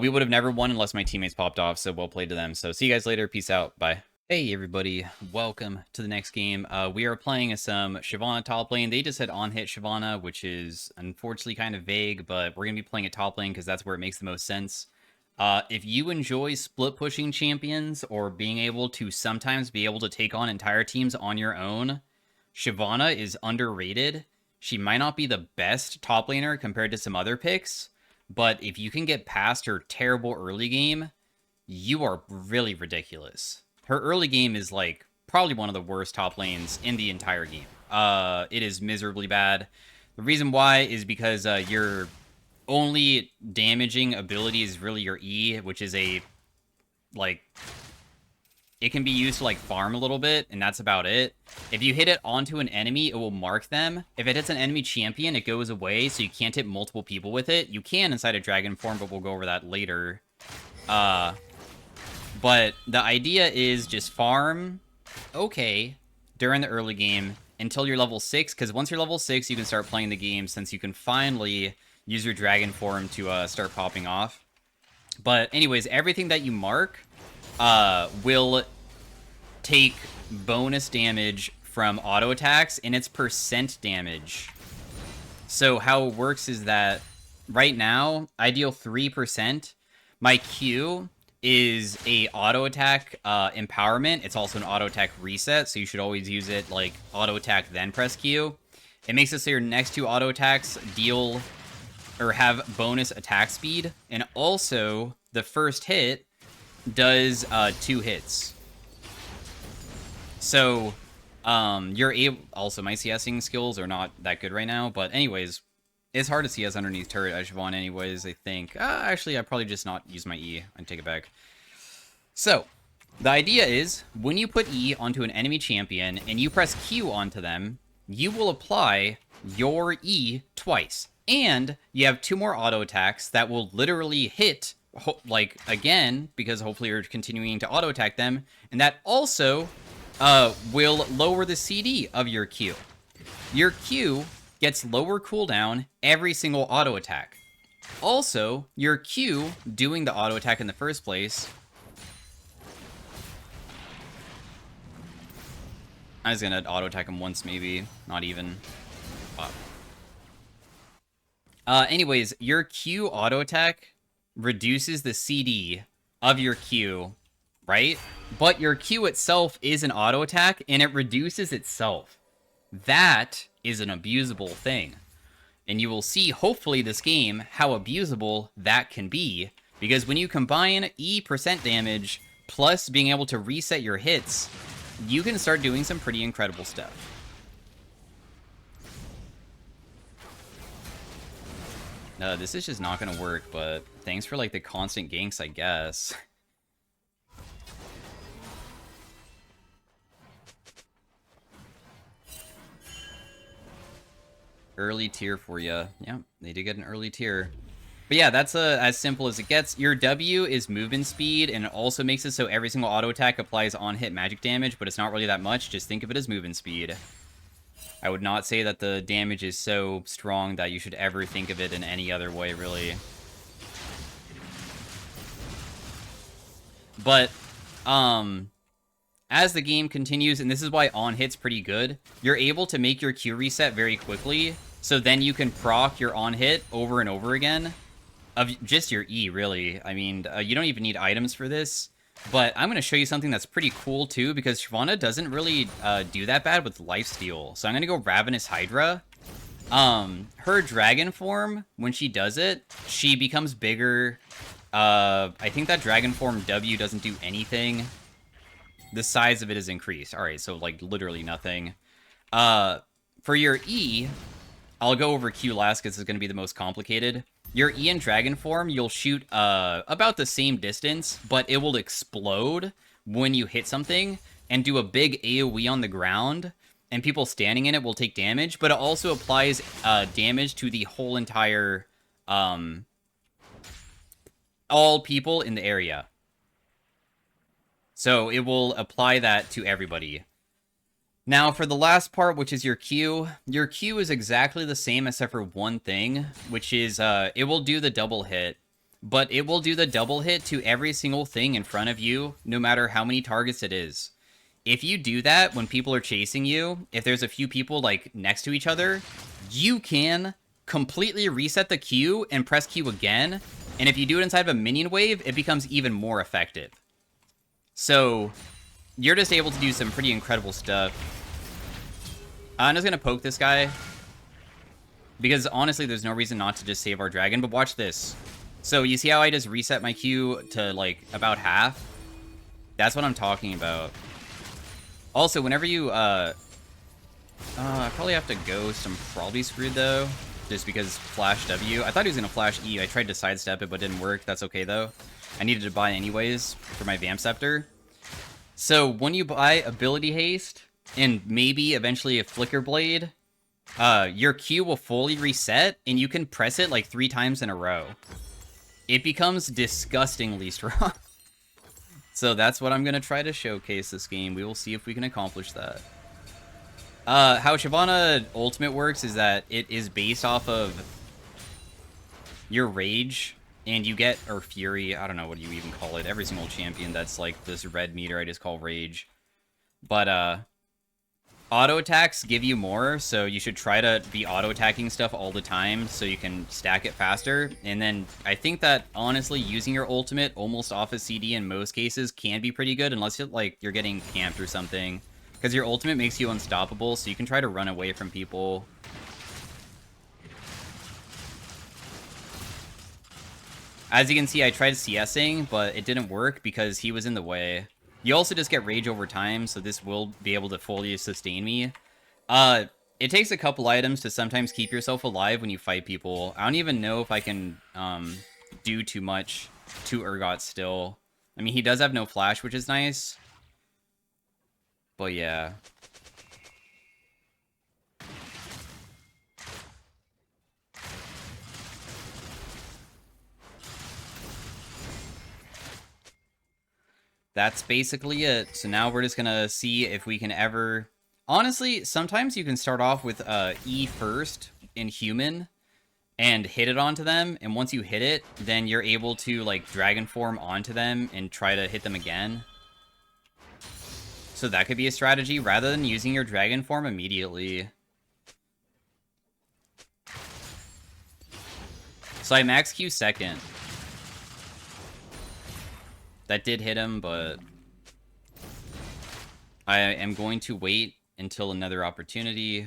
We would have never won unless my teammates popped off, so well played to them. So see you guys later. Peace out. Bye. Hey everybody, welcome to the next game. We are playing some Shyvana top lane. They just said on-hit Shyvana, which is unfortunately kind of vague, but we're going to be playing a top lane because that's where it makes the most sense. If you enjoy split-pushing champions or being able to sometimes be able to take on entire teams on your own, Shyvana is underrated. She might not be the best top laner compared to some other picks, but if you can get past her terrible early game, you are really ridiculous. Her early game is, like, probably one of the worst top lanes in the entire game. It is miserably bad. The reason why is because your only damaging ability is really your E, which is a, like, it can be used to, like, farm a little bit, and that's about it. If you hit it onto an enemy, it will mark them. If it hits an enemy champion, it goes away, so you can't hit multiple people with it. You can inside of Dragon form, but we'll go over that later. But the idea is just farm okay during the early game until you're level 6, because once you're level 6, you can start playing the game since you can finally use your dragon form to start popping off. But anyways, everything that you mark will take bonus damage from auto attacks, and it's percent damage. So how it works is that right now, I deal 3%. My Q is a auto attack empowerment. It's also an auto attack reset, so you should always use it like auto attack then press Q. It makes it so your next two auto attacks deal or have bonus attack speed, and also the first hit does 2 hits. So you're able. Also, my CSing skills are not that good right now, but anyways, it's hard to CS underneath turret as Shyvana anyways, I think. Actually, I'd probably just not use my E. I'd take it back. So, the idea is, when you put E onto an enemy champion and you press Q onto them, you will apply your E twice. And you have 2 more auto attacks that will literally hit, like, again, because hopefully you're continuing to auto attack them. And that also will lower the CD of your Q. Your Q gets lower cooldown every single auto attack. Also, your Q doing the auto attack in the first place. I was gonna auto attack him once, maybe, not even. Anyways, your Q auto attack reduces the CD of your Q, right? But your Q itself is an auto attack, and it reduces itself. That is an abusable thing. And you will see, hopefully, this game, how abusable that can be. Because when you combine E percent damage plus being able to reset your hits, you can start doing some pretty incredible stuff. This is just not going to work, but thanks for, like, the constant ganks, I guess. Early tier for you. Yeah, they did get an early tier. But yeah, that's as simple as it gets. Your W is movement speed, and it also makes it so every single auto attack applies on-hit magic damage, but it's not really that much. Just think of it as movement speed. I would not say that the damage is so strong that you should ever think of it in any other way, really. But, as the game continues, and this is why on-hit's pretty good, you're able to make your Q reset very quickly, so then you can proc your on-hit over and over again. of just your E, really. I mean, you don't even need items for this. But I'm going to show you something that's pretty cool, too, because Shyvana doesn't really do that bad with lifesteal. So I'm going to go Ravenous Hydra. Her dragon form, when she does it, she becomes bigger. I think that dragon form W doesn't do anything. The size of it is increased. All right, so, like, literally nothing. For your E, I'll go over Q last because it's going to be the most complicated. Your E in dragon form, you'll shoot about the same distance, but it will explode when you hit something and do a big AoE on the ground, and people standing in it will take damage, but it also applies damage to the whole entire, all people in the area. So it will apply that to everybody. Now, for the last part, which is your Q is exactly the same except for one thing, which is it will do the double hit, but it will do the double hit to every single thing in front of you, no matter how many targets it is. If you do that when people are chasing you, if there's a few people like next to each other, you can completely reset the Q and press Q again, and if you do it inside of a minion wave, it becomes even more effective. So you're just able to do some pretty incredible stuff. I'm just going to poke this guy. Because honestly, there's no reason not to just save our dragon. But watch this. So you see how I just reset my Q to like about half? That's what I'm talking about. Also, whenever you... I probably have to ghost. I'm probably screwed though. Just because flash W. I thought he was going to flash E. I tried to sidestep it, but it didn't work. That's okay though. I needed to buy anyways for my Vamp Scepter. So when you buy Ability Haste, and maybe eventually a Flicker Blade, your Q will fully reset, and you can press it like 3 times in a row. It becomes disgustingly strong. So that's what I'm going to try to showcase this game. We will see if we can accomplish that. How Shyvana Ultimate works is that it is based off of your Rage, and you get, or Fury, I don't know what you even call it. Every single champion that's like this red meter I just call Rage. But, auto attacks give you more, so you should try to be auto attacking stuff all the time so you can stack it faster. And then I think that honestly using your ultimate almost off a CD in most cases can be pretty good unless you're getting camped or something, because your ultimate makes you unstoppable, so you can try to run away from people. As you can see, I tried CSing, but it didn't work because he was in the way. You also just get rage over time, so this will be able to fully sustain me. It takes a couple items to sometimes keep yourself alive when you fight people. I don't even know if I can do too much to Urgot still. I mean, he does have no flash, which is nice. But yeah. That's basically it. So now we're just gonna see if we can ever... Honestly, sometimes you can start off with E first in human and hit it onto them, and once you hit it, then you're able to like dragon form onto them and try to hit them again. So that could be a strategy rather than using your dragon form immediately. So I max Q second. That did hit him, but I am going to wait until another opportunity.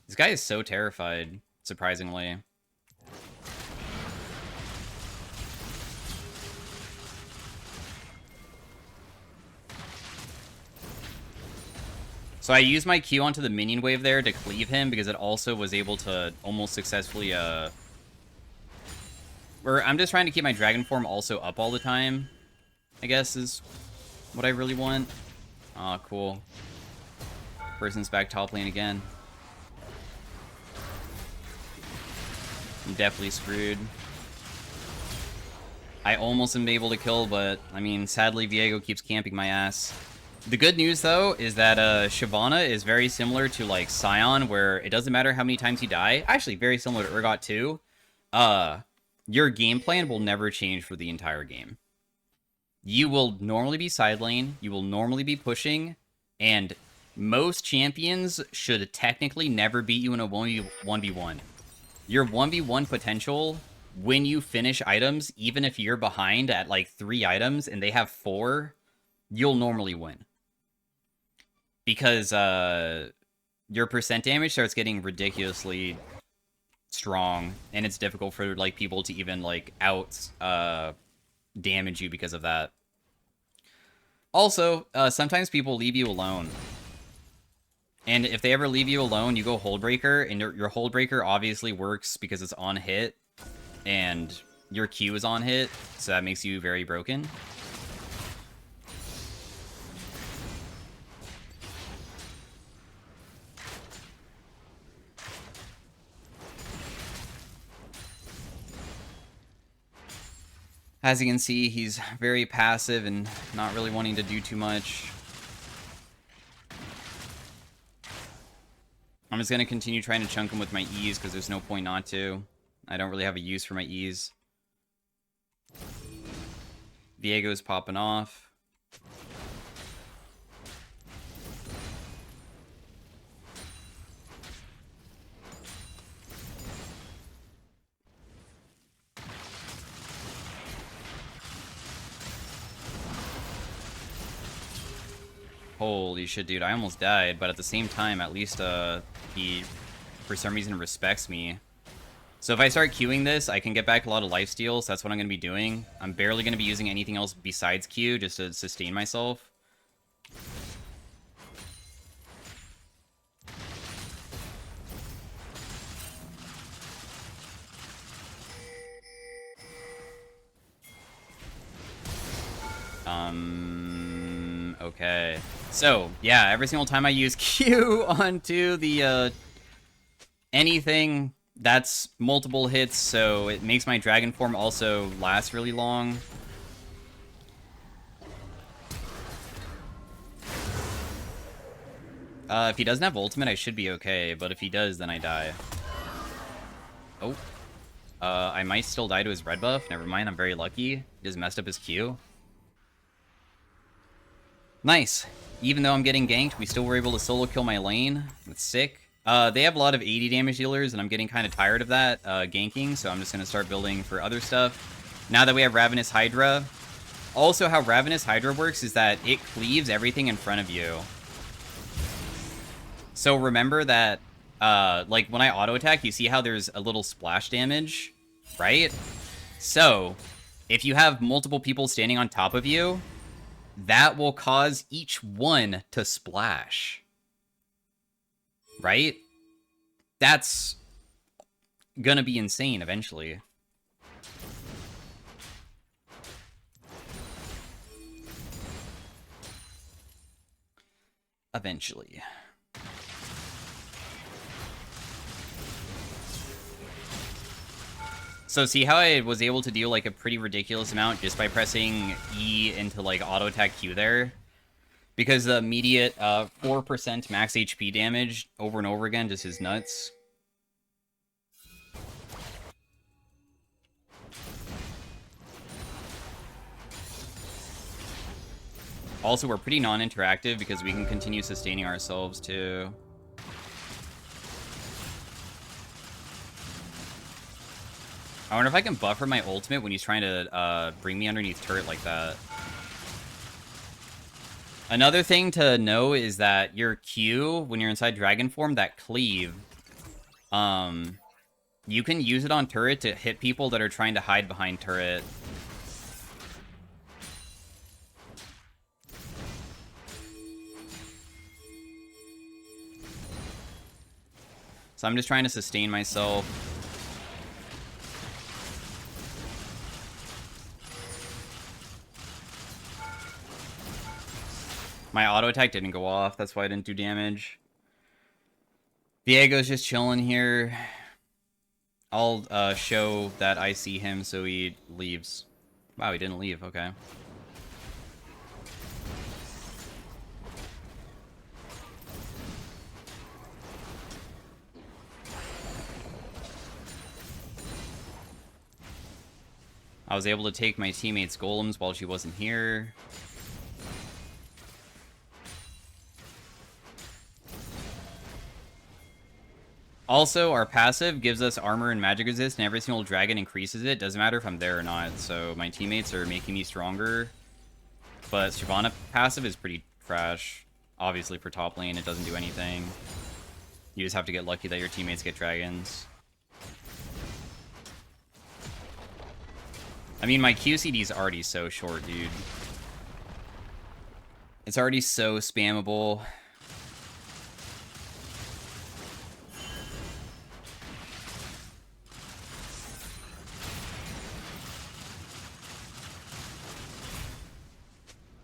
This guy is so terrified, surprisingly. So I used my Q onto the minion wave there to cleave him because it also was able to almost successfully Or I'm just trying to keep my dragon form also up all the time, I guess, is what I really want. Aw, cool. Person's back top lane again. I'm definitely screwed. I almost am able to kill, but, I mean, sadly, Viego keeps camping my ass. The good news, though, is that Shyvana is very similar to, like, Sion, where it doesn't matter how many times you die. Actually, very similar to Urgot, too. Your game plan will never change for the entire game. You will normally be side lane, you will normally be pushing, and most champions should technically never beat you in a 1v1. Your 1v1 potential when you finish items, even if you're behind at like 3 items and they have 4, you'll normally win. Because your percent damage starts getting ridiculously strong, and it's difficult for like people to even like out damage you because of that. Also, sometimes people leave you alone. And if they ever leave you alone, you go Hullbreaker, and your Hullbreaker obviously works because it's on hit, and your Q is on hit, so that makes you very broken. As you can see, he's very passive and not really wanting to do too much. I'm just going to continue trying to chunk him with my E's because there's no point not to. I don't really have a use for my E's. Viego's popping off. Holy shit, dude. I almost died, but at the same time, at least he, for some reason, respects me. So if I start queuing this, I can get back a lot of lifesteal, so that's what I'm going to be doing. I'm barely going to be using anything else besides Q, just to sustain myself. Okay. So, yeah, every single time I use Q onto the, anything, that's multiple hits, so it makes my dragon form also last really long. If he doesn't have ultimate, I should be okay, but if he does, then I die. Oh. I might still die to his red buff. Never mind, I'm very lucky. He just messed up his Q. Nice. Even though I'm getting ganked, we still were able to solo kill my lane. That's sick. They have a lot of 80 damage dealers, and I'm getting kind of tired of that, ganking, so I'm just going to start building for other stuff. Now that we have Ravenous Hydra. Also, how Ravenous Hydra works is that it cleaves everything in front of you. So remember that, like, when I auto-attack, you see how there's a little splash damage, right? So, if you have multiple people standing on top of you, that will cause each one to splash. Right? That's gonna be insane eventually. Eventually. So see how I was able to deal like a pretty ridiculous amount just by pressing E into like auto attack Q there? Because the immediate 4% max HP damage over and over again just is nuts. Also, we're pretty non-interactive because we can continue sustaining ourselves too. I wonder if I can buffer my ultimate when he's trying to bring me underneath turret like that. Another thing to know is that your Q, when you're inside dragon form, that cleave, you can use it on turret to hit people that are trying to hide behind turret. So I'm just trying to sustain myself. My auto attack didn't go off, that's why I didn't do damage. Viego's just chilling here. I'll show that I see him so he leaves. Wow, he didn't leave, okay. I was able to take my teammate's golems while she wasn't here. Also, our passive gives us armor and magic resist, and every single dragon increases it. Doesn't matter if I'm there or not, so my teammates are making me stronger. But Shyvana passive is pretty trash. Obviously, for top lane, it doesn't do anything. You just have to get lucky that your teammates get dragons. I mean, my QCD is already so short, dude. It's already so spammable.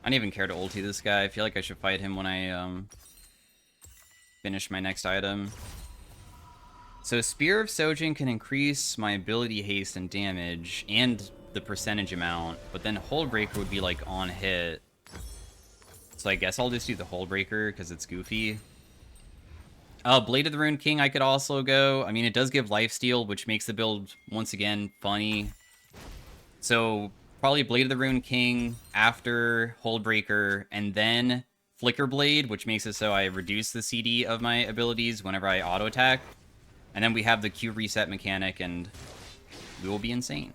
I don't even care to ulti this guy. I feel like I should fight him when I finish my next item. So Spear of Sojin can increase my ability haste and damage and the percentage amount, but then Hullbreaker would be like on hit. So I guess I'll just do the Hullbreaker because it's goofy. Blade of the Rune King I could also go. I mean, it does give lifesteal, which makes the build once again funny. So probably Blade of the Rune King after Hullbreaker, and then Flicker Blade, which makes it so I reduce the CD of my abilities whenever I auto attack. And then we have the Q reset mechanic, and we will be insane.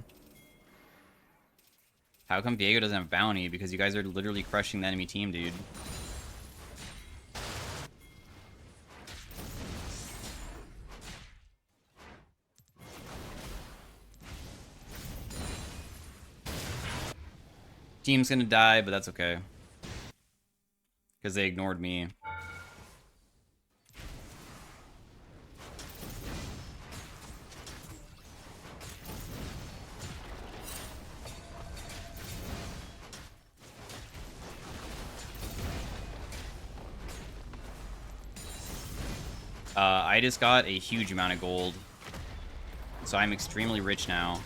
How come Viego doesn't have bounty? Because you guys are literally crushing the enemy team, dude. Team's gonna die, but that's okay. Because they ignored me. I just got a huge amount of gold. So I'm extremely rich now.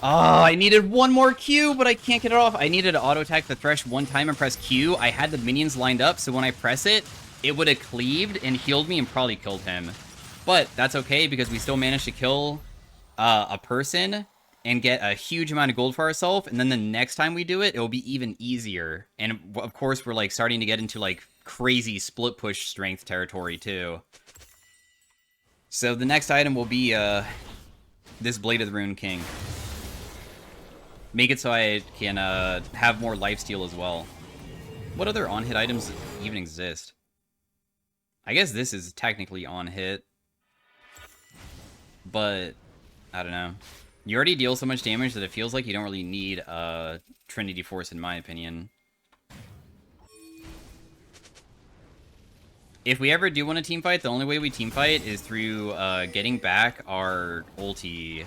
Oh, I needed one more Q, but I can't get it off. I needed to auto-attack the Thresh one time and press Q. I had the minions lined up, so when I press it, it would have cleaved and healed me and probably killed him. But that's okay, because we still managed to kill a person and get a huge amount of gold for ourselves, and then the next time we do it, it'll be even easier. And of course, we're like starting to get into like crazy split push strength territory too. So the next item will be this Blade of the Rune King. Make it so I can have more lifesteal as well. What other on-hit items even exist? I guess this is technically on-hit. But, I don't know. You already deal so much damage that it feels like you don't really need Trinity Force, in my opinion. If we ever do want to teamfight, the only way we teamfight is through getting back our ulti.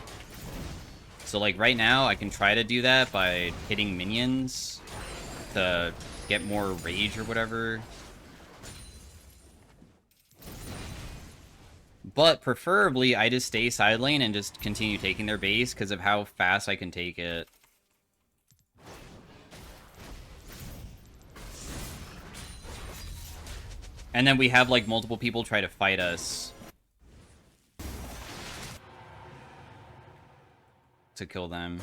So, like, right now, I can try to do that by hitting minions to get more rage or whatever. But, preferably, I just stay side lane and just continue taking their base because of how fast I can take it. And then we have, like, multiple people try to fight us to kill them.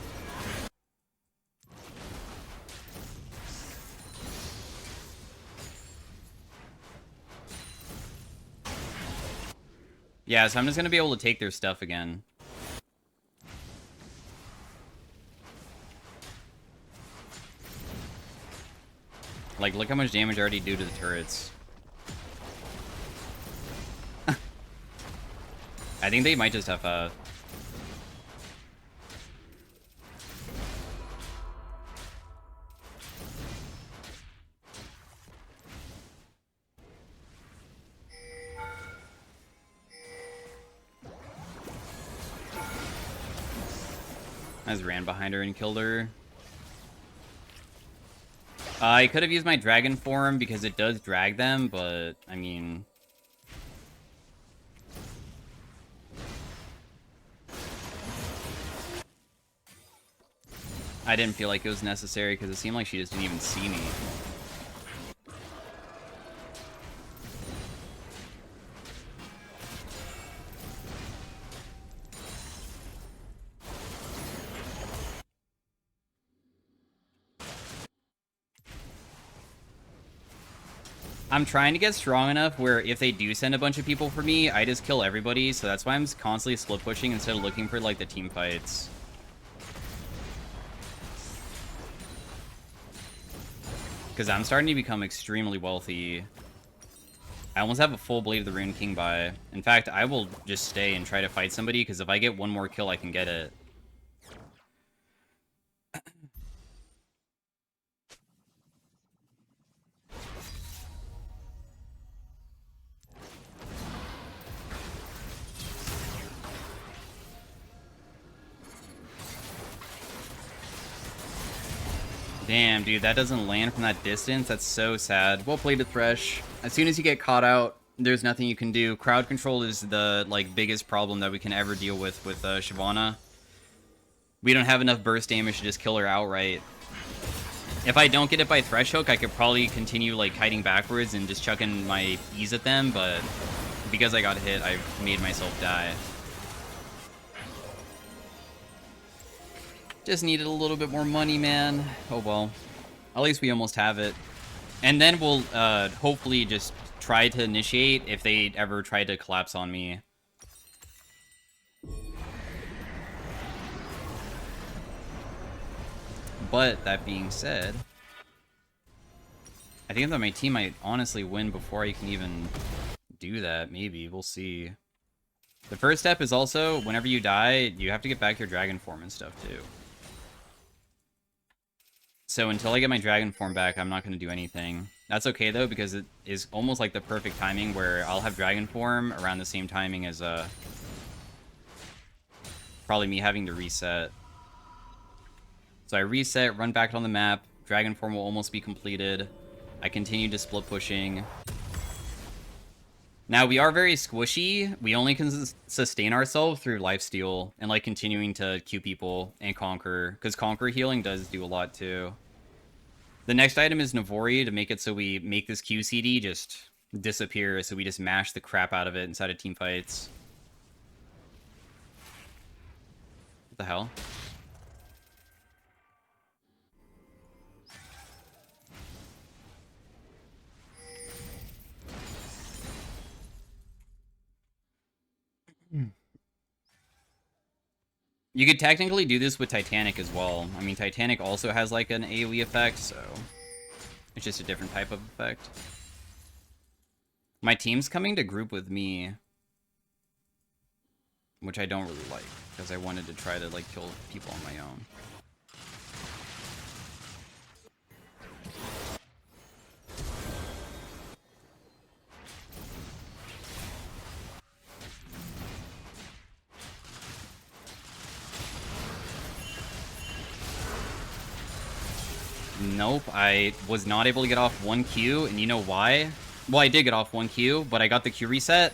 Yeah, so I'm just gonna be able to take their stuff again. Like, look how much damage I already do to the turrets. I think they might just have I just ran behind her and killed her. I could have used my dragon form because it does drag them, but I mean, I didn't feel like it was necessary because it seemed like she just didn't even see me. I'm trying to get strong enough where if they do send a bunch of people for me, I just kill everybody. So that's why I'm constantly split pushing instead of looking for like the team fights. Because I'm starting to become extremely wealthy. I almost have a full Blade of the Rune King by. In fact, I will just stay and try to fight somebody, because if I get one more kill, I can get it. Damn, dude, that doesn't land from that distance. That's so sad. Well played to Thresh. As soon as you get caught out, there's nothing you can do. Crowd control is the, like, biggest problem that we can ever deal with Shyvana. We don't have enough burst damage to just kill her outright. If I don't get it by Thresh Hook, I could probably continue, like, kiting backwards and just chucking my E's at them, but because I got hit, I made myself die. Just needed a little bit more money, man. Oh well. At least we almost have it. And then we'll hopefully just try to initiate if they ever try to collapse on me. But that being said, I think that my team might honestly win before I can even do that. Maybe. We'll see. The first step is also, whenever you die, you have to get back your dragon form and stuff too. So until I get my dragon form back, I'm not going to do anything. That's okay, though, because it is almost like the perfect timing where I'll have dragon form around the same timing as probably me having to reset. So I reset, run back on the map. Dragon form will almost be completed. I continue to split pushing. Now, we are very squishy. We only can sustain ourselves through lifesteal and, like, continuing to Q people and conquer. Because conquer healing does do a lot, too. The next item is Navori to make it so we make this QCD just disappear. So we just mash the crap out of it inside of team fights. What the hell? You could technically do this with Titanic as well. I mean, Titanic also has like an AoE effect, so it's just a different type of effect. My team's coming to group with me, which I don't really like, because I wanted to try to like kill people on my own. Nope, I was not able to get off 1Q, and you know why? Well, I did get off 1Q, but I got the Q reset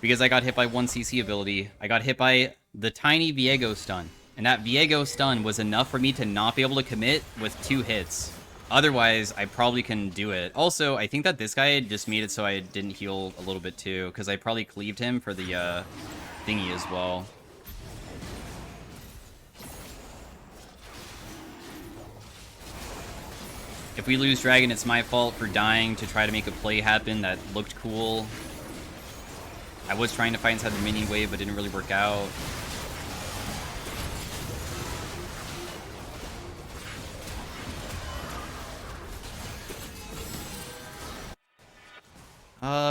because I got hit by 1 CC ability. I got hit by the tiny Viego stun, and that Viego stun was enough for me to not be able to commit with 2 hits. Otherwise, I probably can do it. Also, I think that this guy just made it so I didn't heal a little bit too, because I probably cleaved him for the thingy as well. If we lose Dragon, it's my fault for dying to try to make a play happen that looked cool. I was trying to fight inside the minion wave, but didn't really work out.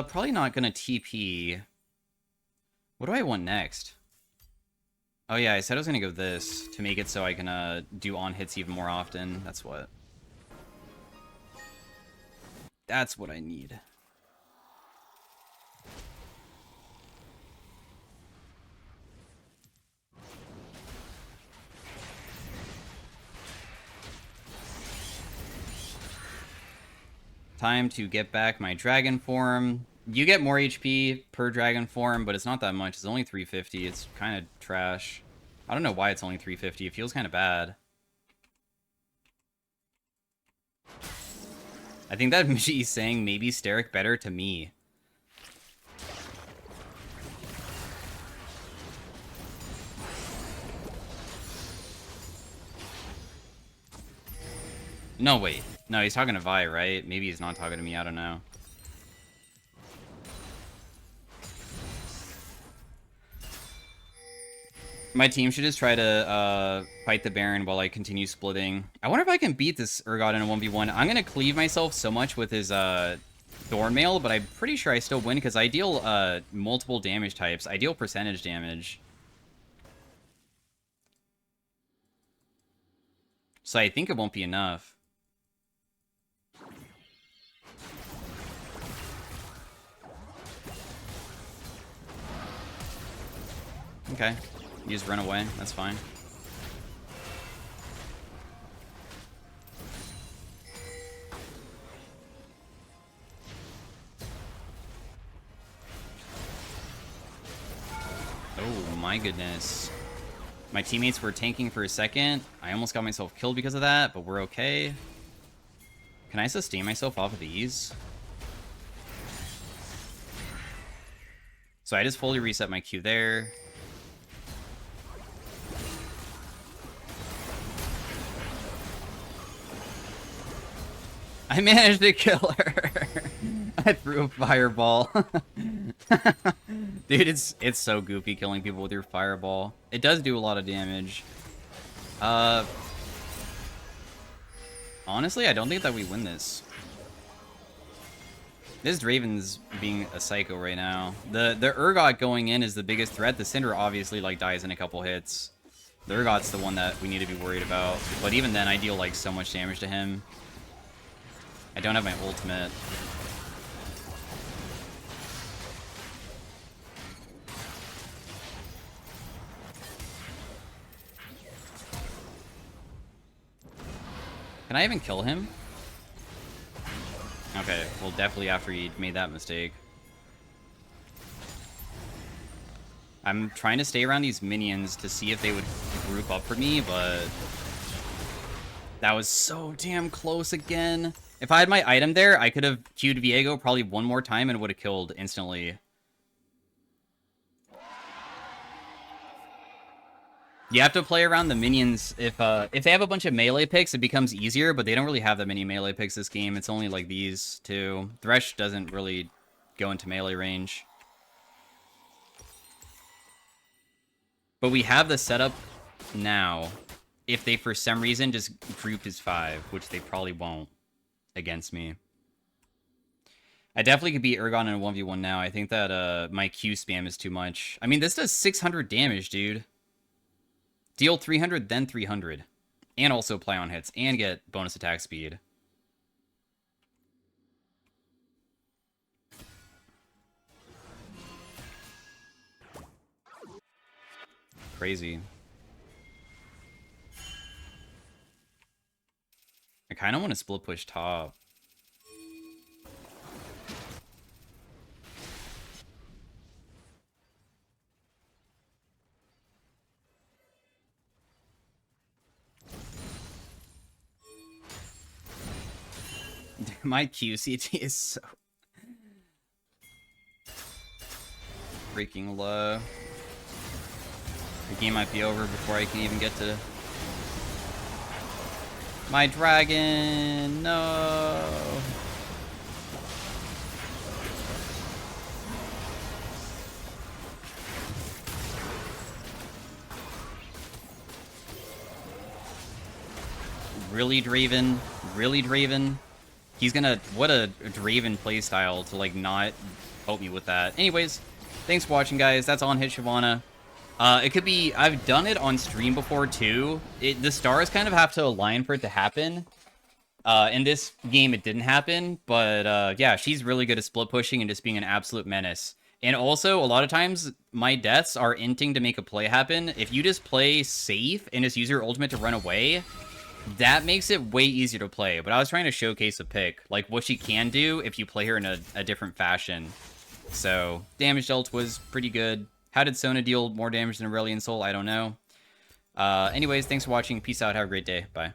Probably not gonna TP. What do I want next? Oh yeah, I said I was gonna go this to make it so I can do on hits even more often. That's what. That's what I need. Time to get back my dragon form. You get more HP per dragon form, but it's not that much. It's only 350. It's kind of trash. I don't know why it's only 350. It feels kind of bad. I think that she's saying maybe Steric better to me. No, wait. No, he's talking to Vi, right? Maybe he's not talking to me. I don't know. My team should just try to fight the Baron while I continue splitting. I wonder if I can beat this Urgot in a 1v1. I'm going to cleave myself so much with his Thornmail, but I'm pretty sure I still win because I deal multiple damage types. I deal percentage damage. So I think it won't be enough. Okay. You just run away. That's fine. Oh my goodness. My teammates were tanking for a second. I almost got myself killed because of that, but we're okay. Can I sustain myself off of these? So I just fully reset my Q there. I managed to kill her. I threw a fireball. Dude, it's so goofy killing people with your fireball. It does do a lot of damage. Honestly, I don't think that we win this. This Draven's being a psycho right now. The Urgot going in is the biggest threat. The Cinder obviously like dies in a couple hits. The Urgot's the one that we need to be worried about. But even then, I deal like so much damage to him. I don't have my ultimate. Can I even kill him? Okay, well, definitely after he made that mistake. I'm trying to stay around these minions to see if they would group up for me, but that was so damn close again. If I had my item there, I could have queued Viego probably one more time and would have killed instantly. You have to play around the minions. If they have a bunch of melee picks, it becomes easier, but they don't really have that many melee picks this game. It's only like these two. Thresh doesn't really go into melee range. But we have the setup now. If they, for some reason, just grouped as 5, which they probably won't against me. I definitely could beat Urgot in a 1v1 now. I think that my Q spam is too much. I mean, this does 600 damage, dude. Deal 300, then 300. And also play on hits, and get bonus attack speed. Crazy. I kind of want to split push top. My QCT is so freaking low. The game might be over before I can even get to my dragon. No. Really, Draven? Really, Draven? He's gonna... What a Draven playstyle to, like, not help me with that. Anyways, thanks for watching, guys. That's on Hit Shyvana. It could be... I've done it on stream before, too. The stars kind of have to align for it to happen. In this game, it didn't happen. But, yeah, she's really good at split pushing and just being an absolute menace. And also, a lot of times, my deaths are inting to make a play happen. If you just play safe and just use your ultimate to run away... That makes it way easier to play, but I was trying to showcase a pick, like what she can do if you play her in a different fashion. So, damage dealt was pretty good. How did Sona deal more damage than Aurelion Soul? I don't know. Anyways, thanks for watching. Peace out. Have a great day. Bye.